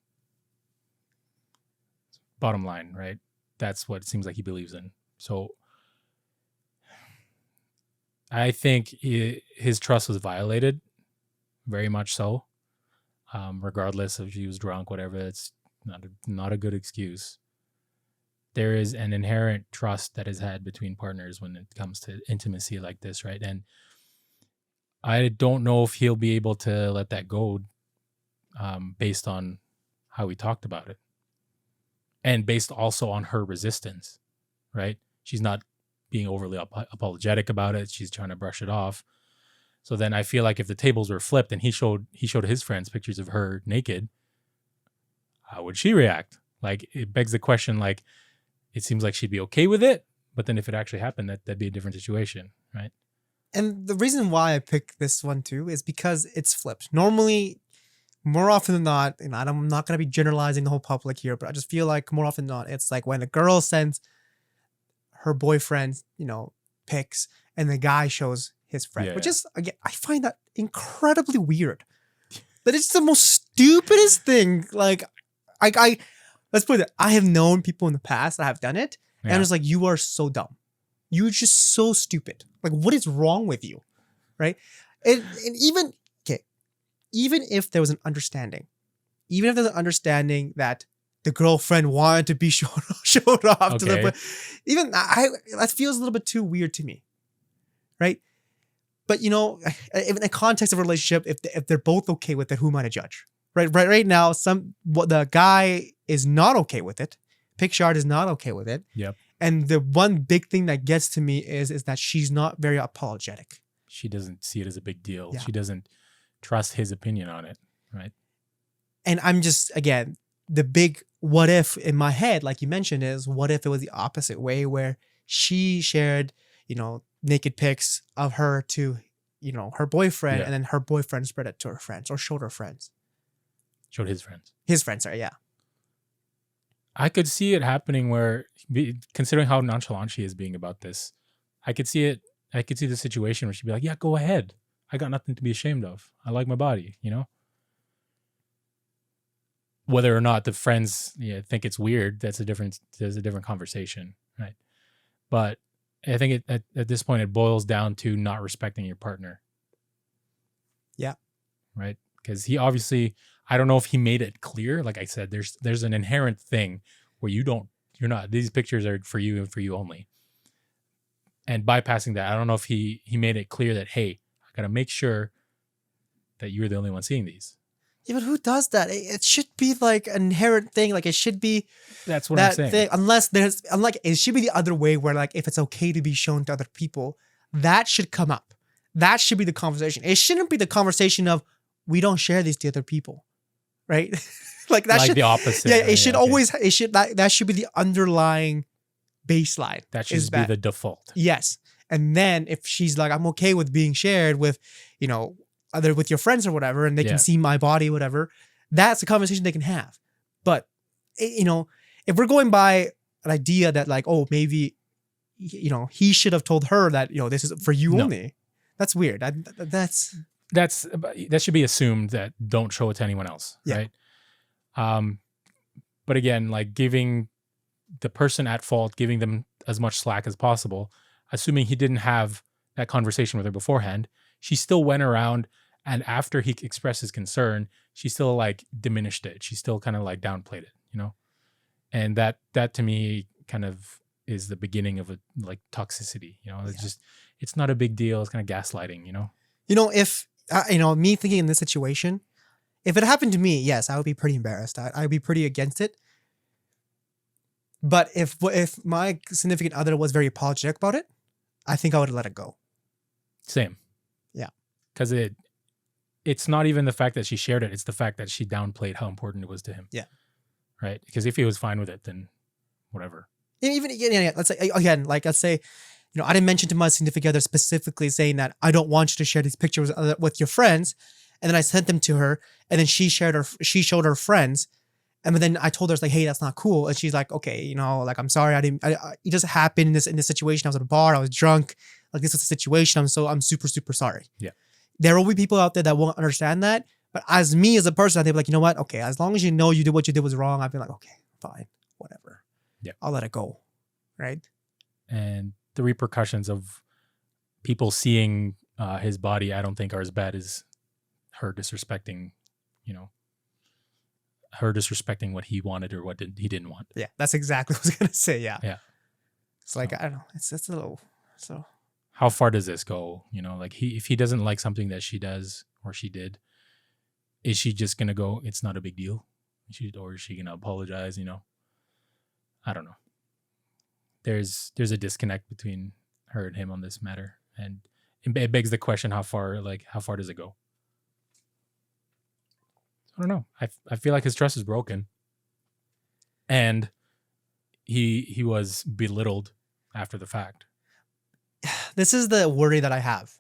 Bottom line, right? That's what it seems like he believes in. So I think his trust was violated, very much so. Regardless if she was drunk, whatever, it's not a good excuse. There is an inherent trust that is had between partners when it comes to intimacy like this, right? And I don't know if he'll be able to let that go based on how we talked about it. And based also on her resistance, right? She's not being overly apologetic about it. She's trying to brush it off. So then I feel like if the tables were flipped and he showed his friends pictures of her naked, how would she react? Like, it begs the question, like, it seems like she'd be okay with it, but then if it actually happened, that'd be a different situation, right? And the reason why I picked this one too is because it's flipped. Normally, more often than not, and I'm not going to be generalizing the whole public here, but I just feel like more often than not, it's like when a girl sends her boyfriend, pics, and the guy shows his friend, which is, again, I find that incredibly weird. That it's the most stupidest thing. Like, I let's put it, I have known people in the past that have done it, and it's like, you are so dumb. You're just so stupid. Like, what is wrong with you? Right? And even if there was an understanding, that the girlfriend wanted to be showed off to the, even that feels a little bit too weird to me, right? But in the context of a relationship, if they're both okay with it, who am I to judge? Right now, the guy is not okay with it. Picsard is not okay with it. Yep. And the one big thing that gets to me is that she's not very apologetic. She doesn't see it as a big deal. Yeah. She doesn't trust his opinion on it, right? And I'm just, again, the big what if in my head, like you mentioned, is what if it was the opposite way, where she shared, naked pics of her to, her boyfriend, and then her boyfriend spread it to her friends or showed her friends. Showed his friends. His friends, sorry, yeah. I could see it happening where, considering how nonchalant she is being about this, I could see it. I could see the situation where she'd be like, yeah, go ahead. I got nothing to be ashamed of. I like my body, Whether or not the friends think it's weird, there's a different conversation, right? But I think at this point, it boils down to not respecting your partner. Yeah. Right? Because he obviously, I don't know if he made it clear. Like I said, there's an inherent thing where you're not, these pictures are for you and for you only. And bypassing that, I don't know if he made it clear that, hey, I got to make sure that you're the only one seeing these. Yeah, but who does that? It should be like an inherent thing. Like, it should be that's what I'm saying. Thing. Unless it should be the other way, where like, if it's okay to be shown to other people, that should come up. That should be the conversation. It shouldn't be the conversation of, we don't share these to other people, right? Like, that should the opposite. Yeah, it should always. It should that should be the underlying baseline. That should be the default. Yes, and then if she's like, I'm okay with being shared with, either with your friends or whatever, and they can see my body, whatever, that's a conversation they can have. But, if we're going by an idea that like, oh, maybe, he should have told her that, this is for you only. That's weird. That should be assumed, that don't show it to anyone else. Yeah. Right. But again, like, giving the person at fault, giving them as much slack as possible, assuming he didn't have that conversation with her beforehand, she still went around, and after he expressed his concern, she still like diminished it. She still kind of like downplayed it, and that to me kind of is the beginning of a like toxicity. It's not a big deal. It's kind of gaslighting. If me thinking in this situation, if it happened to me, yes, I would be pretty embarrassed. I'd be pretty against it. But if my significant other was very apologetic about it, I think I would let it go. Same. Yeah. Because it's not even the fact that she shared it. It's the fact that she downplayed how important it was to him. Yeah. Right? Because if he was fine with it, then whatever. Even let's say, again, like, let's say, I didn't mention to my significant other specifically saying that I don't want you to share these pictures with your friends. And then I sent them to her, and then she showed her friends. And then I told her, it's like, hey, that's not cool. And she's like, okay, like, I'm sorry. It just happened in this situation. I was at a bar. I was drunk. Like, this was the situation. I'm super, super sorry. Yeah. there will be people out there that won't understand that. But as me as a person, I'd be like, you know what? Okay, as long as you know you did what you did was wrong, I'd be like, okay, fine, whatever. Yeah. I'll let it go. Right? And the repercussions of people seeing his body, I don't think are as bad as her disrespecting, her disrespecting what he wanted or what he didn't want. Yeah, that's exactly what I was gonna say. Yeah. Yeah. It's like, I don't know. It's a little so. How far does this go? Like if he doesn't like something that she does or she did, is she just gonna go, it's not a big deal? Or is she gonna apologize? I don't know. There's a disconnect between her and him on this matter, and it begs the question: how far does it go? I don't know. I feel like his trust is broken, and he was belittled after the fact. This is the worry that I have,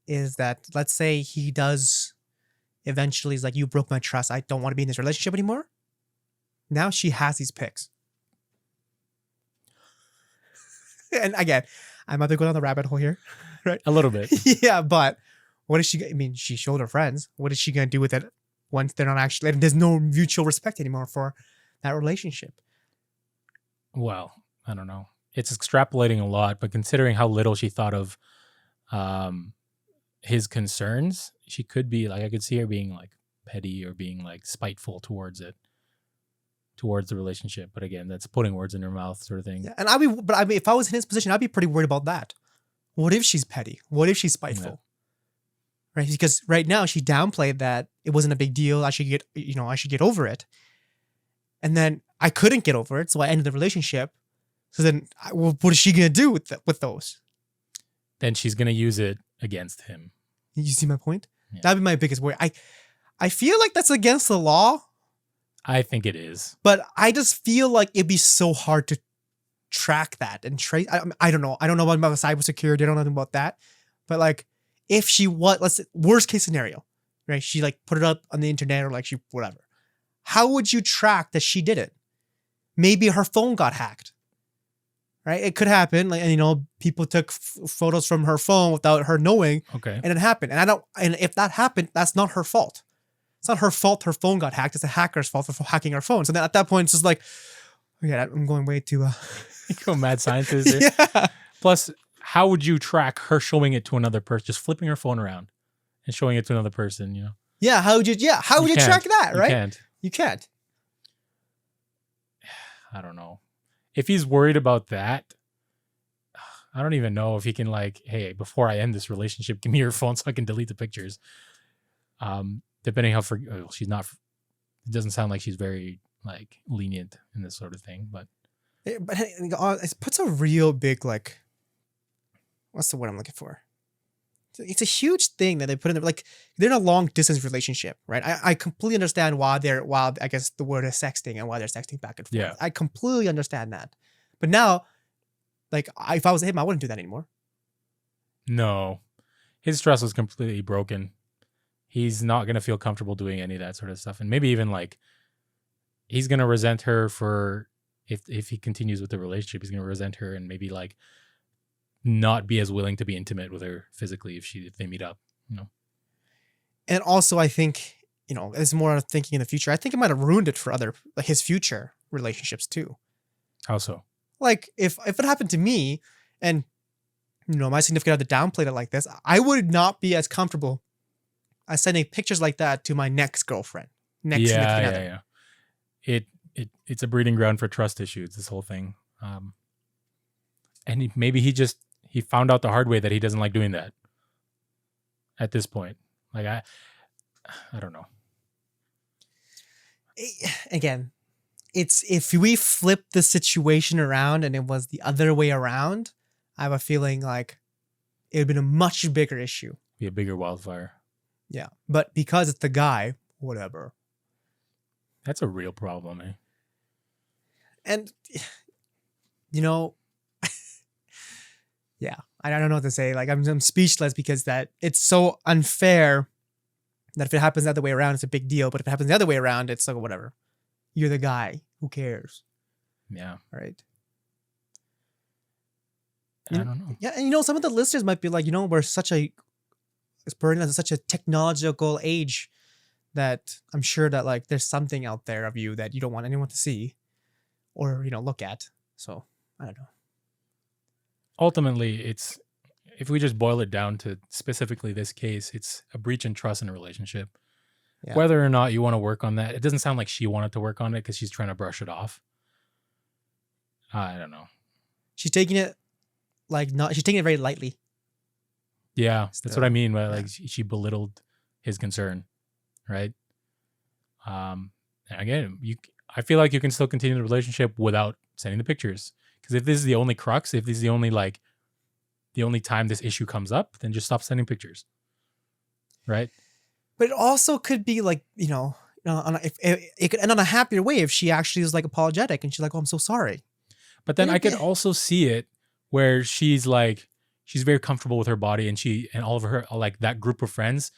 is that let's say he does eventually is like, you broke my trust, I don't want to be in this relationship anymore. Now she has these pics. And again, I might be going on the rabbit hole here, right? A little bit. Yeah, but what is she? I mean, she showed her friends. What is she going to do with it once they're not actually? There's no mutual respect anymore for that relationship. Well, I don't know. It's extrapolating a lot, but considering how little she thought of his concerns, she could be like, I could see her being like petty or being like spiteful towards the relationship. But again, that's putting words in her mouth, sort of thing. Yeah, and if I was in his position, I'd be pretty worried about that. What if she's petty? What if she's spiteful? Yeah. Right? Because right now she downplayed that it wasn't a big deal. I should get over it. And then I couldn't get over it, so I ended the relationship. So then, what is she gonna do with those? Then she's gonna use it against him. You see my point? Yeah. That'd be my biggest worry. I feel like that's against the law. I think it is. But I just feel like it'd be so hard to track that and trace. I don't know. I don't know about cybersecurity. I don't know anything about that. But like, if she let's say, worst case scenario, right? She like put it up on the internet or like she whatever. How would you track that she did it? Maybe her phone got hacked, right? It could happen. Like, and people took photos from her phone without her knowing. Okay. And it happened. And if that happened, that's not her fault. It's not her fault her phone got hacked. It's the hacker's fault for hacking her phone. So then at that point, it's just like, yeah, I'm going way too... Go mad scientist. Yeah. Plus, how would you track her showing it to another person, just flipping her phone around and showing it to another person, Yeah, how would you track that, right? You can't. I don't know. If he's worried about that, I don't even know if he can like, hey, before I end this relationship, give me your phone so I can delete the pictures. Depending how she's not, it doesn't sound like she's very like lenient in this sort of thing, but it puts a real big like, what's the word I'm looking for? It's a huge thing that they put in there. Like, they're in a long distance relationship, right? I completely understand why I guess the word is sexting and why they're sexting back and forth. Yeah. I completely understand that. But now, like, if I was him, I wouldn't do that anymore. No, his trust was completely broken. He's not going to feel comfortable doing any of that sort of stuff. And maybe even like, he's going to resent her for, if he continues with the relationship, he's going to resent her and maybe like not be as willing to be intimate with her physically if they meet up, And also, I think, it's more of thinking in the future. I think it might have ruined it for his future relationships too. How so? Like, if it happened to me and, my significant other downplayed it like this, I would not be as comfortable as sending pictures like that to my next girlfriend, significant other. Yeah. It's a breeding ground for trust issues, this whole thing. And maybe he found out the hard way that he doesn't like doing that at this point. Like, I don't know. Again, it's if we flip the situation around and it was the other way around, I have a feeling like it would have been a much bigger issue. Be a bigger wildfire. Yeah. But because it's the guy, whatever. That's a real problem, eh? And, yeah, I don't know what to say. Like, I'm speechless because that it's so unfair that if it happens the other way around, it's a big deal. But if it happens the other way around, it's like, whatever. You're the guy. Who cares? Yeah. Right. I don't know. Yeah. And, some of the listeners might be like, we're such a we're in such a technological age that I'm sure that like there's something out there of you that you don't want anyone to see or look at. So I don't know. Ultimately, it's if we just boil it down to specifically this case, it's a breach in trust in a relationship. Yeah. Whether or not you want to work on that, it doesn't sound like she wanted to work on it because she's trying to brush it off. I don't know. She's taking it she's taking it very lightly. Yeah, Still, that's what I mean. By yeah. like she belittled his concern, right? And again, I feel like you can still continue the relationship without sending the pictures. Because if this is the only crux, if this is the only time this issue comes up, then just stop sending pictures, right? But it also could be like if it could end on a happier way if she actually is like apologetic and she's like, "Oh, I'm so sorry." But then I could also see it where she's very comfortable with her body, and all of her like that group of friends,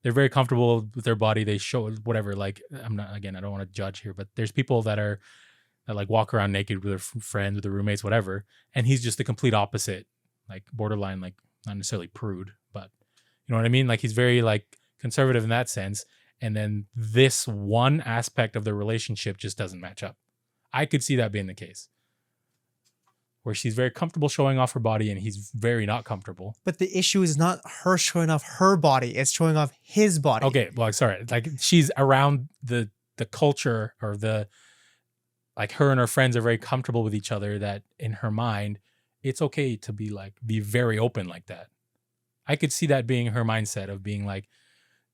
they're very comfortable with their body. They show whatever. Like I don't want to judge here, but there's people that like walk around naked with their friends, with their roommates, whatever, and he's just the complete opposite, like borderline, like not necessarily prude, but you know what I mean? Like he's very like conservative in that sense. And then this one aspect of the relationship just doesn't match up. I could see that being the case. Where she's very comfortable showing off her body and he's very not comfortable. But the issue is not her showing off her body, it's showing off his body. Okay, well, sorry. Like she's around the culture or like her and her friends are very comfortable with each other that in her mind, it's okay to be very open like that. I could see that being her mindset of being like,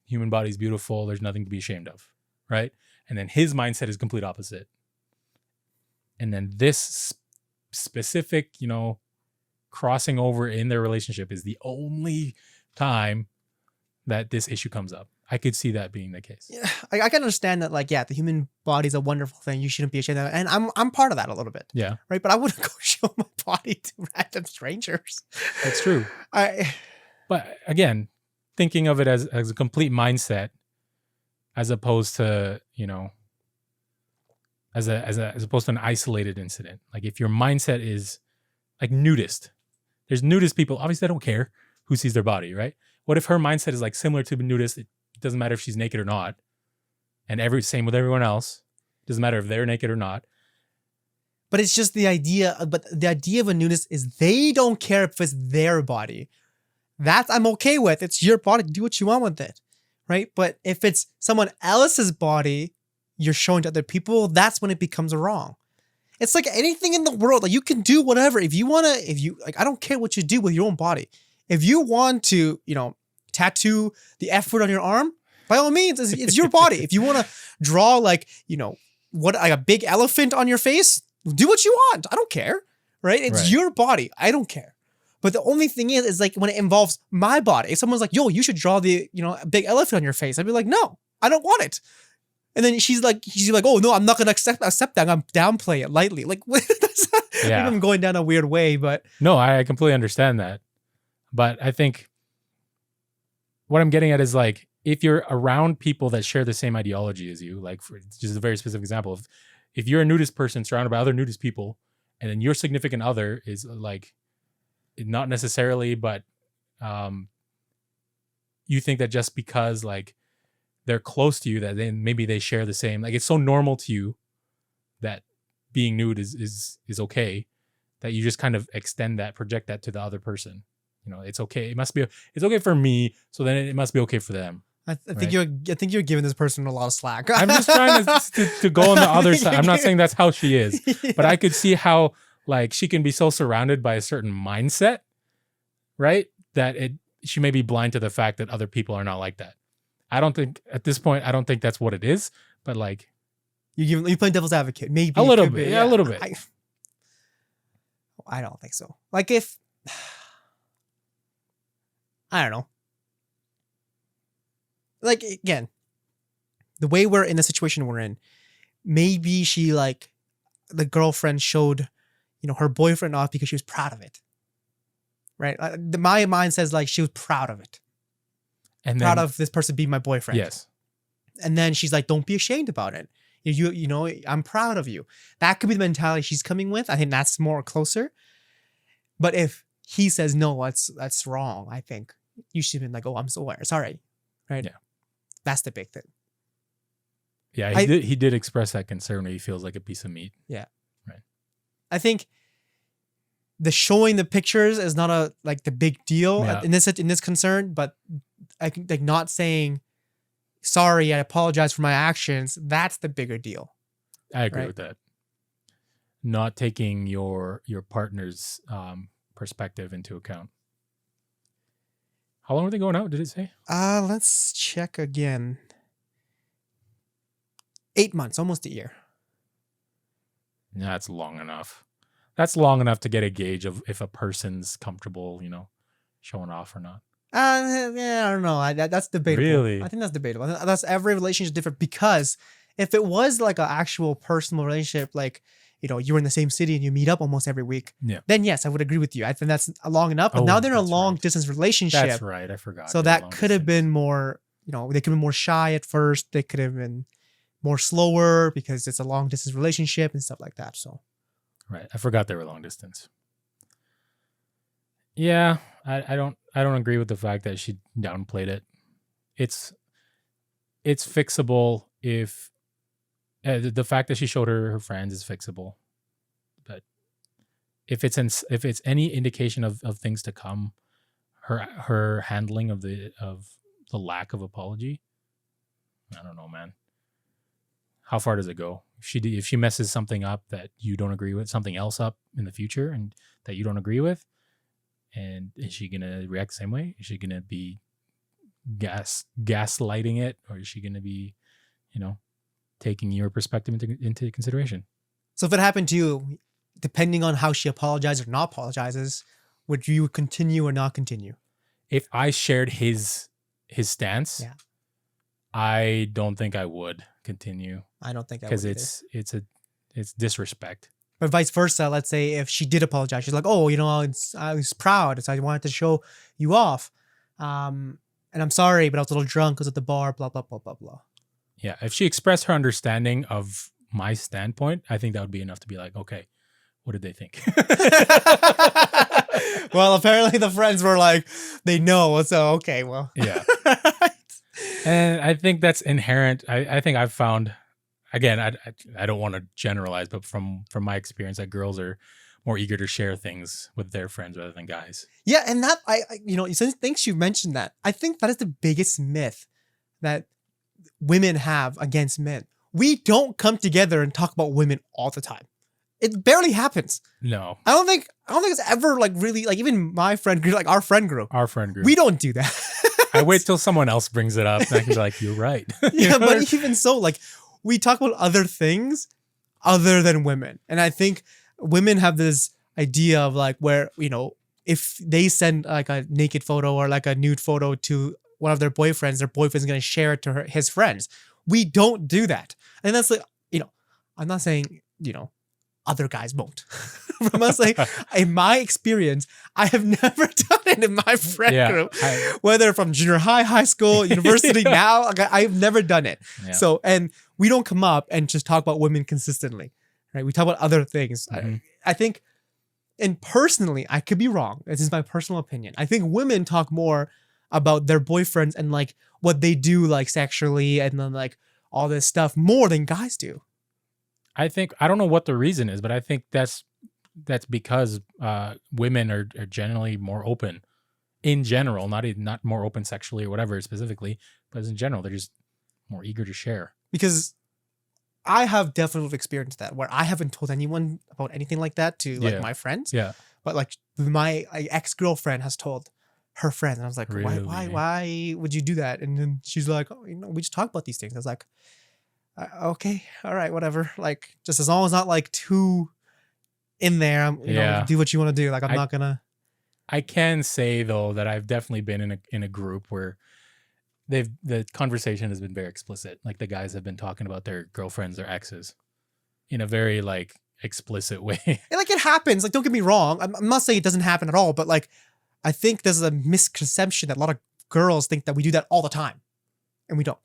human body's beautiful, there's nothing to be ashamed of, right? And then his mindset is complete opposite. And then this specific, crossing over in their relationship is the only time that this issue comes up. I could see that being the case. Yeah, I can understand that, like, yeah, the human body is a wonderful thing. You shouldn't be ashamed of it. And I'm part of that a little bit. Yeah. Right. But I wouldn't go show my body to random strangers. That's true. But again, thinking of it as a complete mindset, as opposed to, as opposed to an isolated incident. Like if your mindset is like nudist, there's nudist people, obviously they don't care who sees their body, right? What if her mindset is like similar to nudist? It doesn't matter if she's naked or not. And same with everyone else. Doesn't matter if they're naked or not. But it's just the idea of a nudist is they don't care if it's their body. That I'm okay with. It's your body. Do what you want with it. Right? But if it's someone else's body you're showing to other people, that's when it becomes wrong. It's like anything in the world. Like you can do whatever. If you want to, I don't care what you do with your own body. If you want to, tattoo the F word on your arm, by all means, it's your body. If you want to draw like a big elephant on your face, do what you want. I don't care. Right? It's your body. I don't care. But the only thing is like when it involves my body, if someone's like, yo, you should draw the, big elephant on your face. I'd be like, no, I don't want it. And then she's like, oh no, I'm not going to accept that. I'm downplay it lightly. Like, yeah. I'm going down a weird way, but. No, I completely understand that. But I think what I'm getting at is like, if you're around people that share the same ideology as you, like for just a very specific example, if you're a nudist person surrounded by other nudist people, and then your significant other is like, not necessarily, but you think that just because like they're close to you, that then maybe they share the same, like it's so normal to you that being nude is okay, that you just kind of project that to the other person. It's okay. It's okay for me, so then it must be okay for them. I think you're giving this person a lot of slack. I'm just trying to go on the other side. I'm not saying that's how she is, yeah. But I could see how like she can be so surrounded by a certain mindset, right? That she may be blind to the fact that other people are not like that. I don't think at this point, that's what it is, but like you playing devil's advocate, maybe a little bit, yeah, a little bit. I don't think so. Like if I don't know. Like again, the way we're in the situation we're in, maybe she like the girlfriend showed, her boyfriend off because she was proud of it. Right? My mind says like she was proud of it. And proud of this person being my boyfriend. Yes. And then she's like, don't be ashamed about it. I'm proud of you. That could be the mentality she's coming with. I think that's more closer. But if he says no, that's wrong, I think. you should have been like, oh, I'm so sorry. Right? Yeah. That's the big thing. Yeah, he did express that concern where he feels like a piece of meat. Yeah. Right. I think the showing the pictures is not the big deal in this concern, but I think like not saying sorry, I apologize for my actions, that's the bigger deal. I agree with that. Not taking your partner's perspective into account. How long were they going out? Did it say? Let's check again. 8 months, almost a year. That's long enough. That's long enough to get a gauge of if a person's comfortable, showing off or not. Yeah, I don't know. That's debatable. Really? I think that's debatable. That's every relationship is different, because if it was like an actual personal relationship, like, you're in the same city and you meet up almost every week, then yes, I would agree with you. I think that's long enough. But now they're in a long distance relationship. That's right. I forgot. So that could have been more, they could have been more shy at first. They could have been more slower because it's a long distance relationship and stuff like that. So. Right. I forgot they were long distance. Yeah. I don't agree with the fact that she downplayed it. It's fixable if the fact that she showed her friends is fixable. But if it's any indication of things to come, her handling of the lack of apology, I don't know, man. How far does it go? If she messes something up that you don't agree with, something else up in the future and that you don't agree with, and is she gonna react the same way? Is she gonna be gaslighting it, or is she gonna be, taking your perspective into consideration? So if it happened to you, depending on how she apologizes or not apologizes, would you continue or not continue? If I shared his stance, I don't think I would continue. I don't think I would, because it's disrespect. But vice versa, let's say if she did apologize, she's like, oh, I was proud, so I wanted to show you off, and I'm sorry, but I was a little drunk, I was at the bar, blah blah blah blah blah. Yeah, if she expressed her understanding of my standpoint, I think that would be enough to be like, okay, what did they think? Well, apparently the friends were like, they know, so okay, well. Yeah. And I think that's inherent. I think I've found, again, I don't want to generalize, but from my experience, that girls are more eager to share things with their friends rather than guys. Yeah, and that since you mentioned that, I think that is the biggest myth that women have against men. We don't come together and talk about women all the time. It barely happens. No, I don't think it's ever like really, like, even my friend group, like our friend group, we don't do that. I wait till someone else brings it up and I can be like, you're right. Yeah, but even so, like, we talk about other things other than women. And I think women have this idea of like where, if they send like a naked photo or like a nude photo to one of their boyfriend's going to share it to his friends. We don't do that. And that's like, I'm not saying, other guys won't. I'm not saying, in my experience, I have never done it in my friend group. Whether from junior high school, university now, like, I've never done it. Yeah. So, and we don't come up and just talk about women consistently, right? We talk about other things. Mm-hmm. I think, and personally, I could be wrong. This is my personal opinion. I think women talk more about their boyfriends and like what they do like sexually and then like all this stuff more than guys do. I don't know what the reason is, but I think that's because women are generally more open in general, not more open sexually or whatever specifically, but in general, they're just more eager to share. Because I have definitely experienced that where I haven't told anyone about anything like that to like my friends. Yeah. But like my ex-girlfriend has told her friend, and I was like, really? why would you do that? And then she's like, oh, we just talk about these things. I was like, okay, all right, whatever. Like, just as long as not like too in there, you know, do what you want to do. Like, I'm not gonna. I can say though that I've definitely been in a group where the conversation has been very explicit. Like the guys have been talking about their girlfriends, their exes, in a very like explicit way. And like it happens. Like, don't get me wrong. I'm not saying it doesn't happen at all, but like I think there's a misconception that a lot of girls think that we do that all the time, and we don't.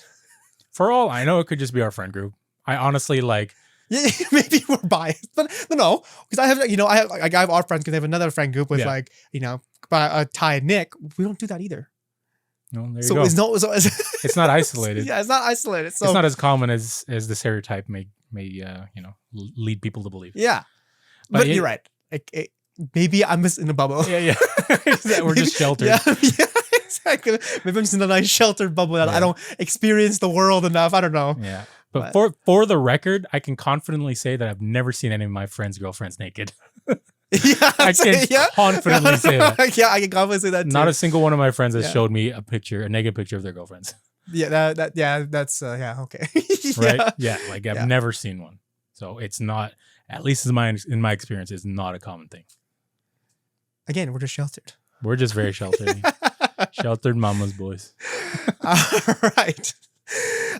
For all I know, it could just be our friend group. I honestly like. Yeah, maybe we're biased, but no, because I have our friends because they have another friend group with like, Ty and Nick. We don't do that either. No, there you So go. it's not. It's not isolated. Yeah, it's not isolated. So It's not as common as the stereotype may lead people to believe. yeah, But but you're right. Maybe I'm just in a bubble. Yeah. We're just sheltered. Yeah, exactly. Maybe I'm just in a nice sheltered bubble that I don't experience the world enough. I don't know. Yeah. But for the record, I can confidently say that I've never seen any of my friends' girlfriends naked. Yeah, I can confidently say that. Yeah, I can confidently say that too. Not a single one of my friends has showed me a naked picture of their girlfriends. Yeah, that's okay. Right? Yeah, like I've never seen one. So it's not, at least in my experience, it's not a common thing. Again, we're just sheltered. We're just very sheltered. Sheltered mama's boys. All right.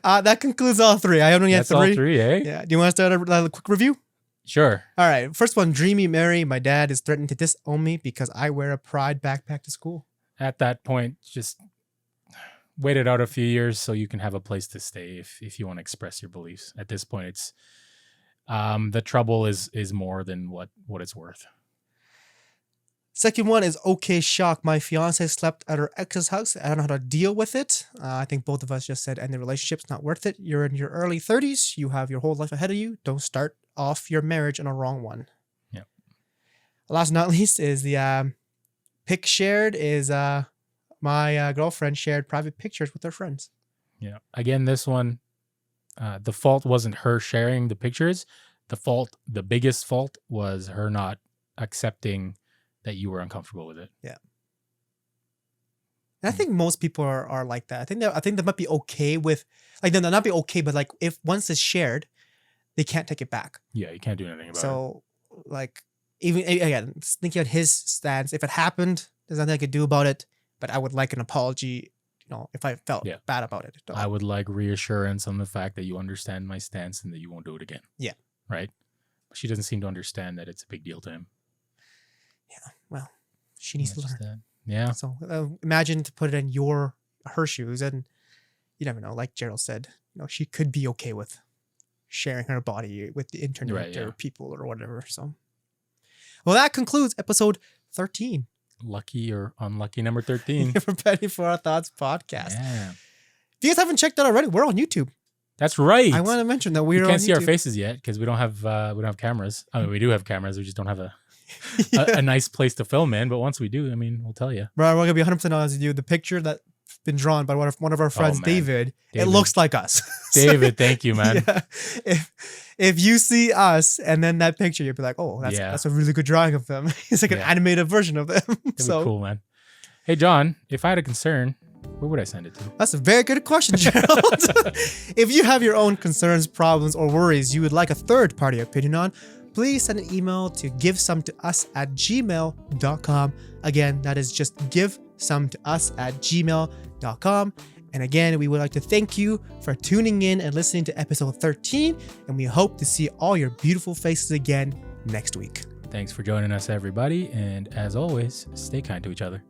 That concludes all three. I only had That's three. all three, eh? Yeah. Do you want to start a quick review? Sure. All right. First one, Dreamy Mary. My dad is threatening to disown me because I wear a Pride backpack to school. At that point, just wait it out a few years so you can have a place to stay if you want to express your beliefs. At this point, it's the trouble is more than what it's worth. Second one is okay shock. My fiance slept at her ex's house. I don't know how to deal with it. I think both of us just said, and the relationship's not worth it. You're in your early 30s. You have your whole life ahead of you. Don't start off your marriage on a wrong one. Yep. Last but not least is the pic shared is my girlfriend shared private pictures with her friends. Yeah. Again, this one, the fault wasn't her sharing the pictures. The biggest fault was her not accepting that you were uncomfortable with it. Yeah. And I think most people are like that. I think they might be okay with, like, they'll not be okay, but like if once it's shared, they can't take it back. Yeah, you can't do anything about it. So like, even again, thinking of his stance, if it happened, there's nothing I could do about it, but I would like an apology, if I felt bad about it. I would like reassurance on the fact that you understand my stance and that you won't do it again. Yeah. Right? But she doesn't seem to understand that it's a big deal to him. Yeah, well, she needs to learn. Yeah. So imagine to put it in her shoes, and you never know. Like Gerald said, she could be okay with sharing her body with the internet or people or whatever. So, well, that concludes episode 13. Lucky or unlucky number 13 for Penny for Our Thoughts podcast. Yeah. If you guys haven't checked out already, we're on YouTube. That's right. I want to mention that we're on YouTube. You can't see our faces yet because we don't have cameras. I mean, we do have cameras. We just don't have a nice place to film in. But once we do, we'll tell you. Bro, we're gonna be 100% honest with you. The picture that's been drawn by one of our friends, David, it looks like us. David, thank you, man. Yeah, if you see us and then that picture, you'll be like, oh, that's a really good drawing of them. It's like an animated version of them. That'd be cool, man. Hey, John, if I had a concern, where would I send it to? That's a very good question, Gerald. If you have your own concerns, problems, or worries you would like a third-party opinion on, please send an email to givesometous@gmail.com. Again, that is just givesometous@gmail.com. And again, we would like to thank you for tuning in and listening to episode 13. And we hope to see all your beautiful faces again next week. Thanks for joining us, everybody. And as always, stay kind to each other.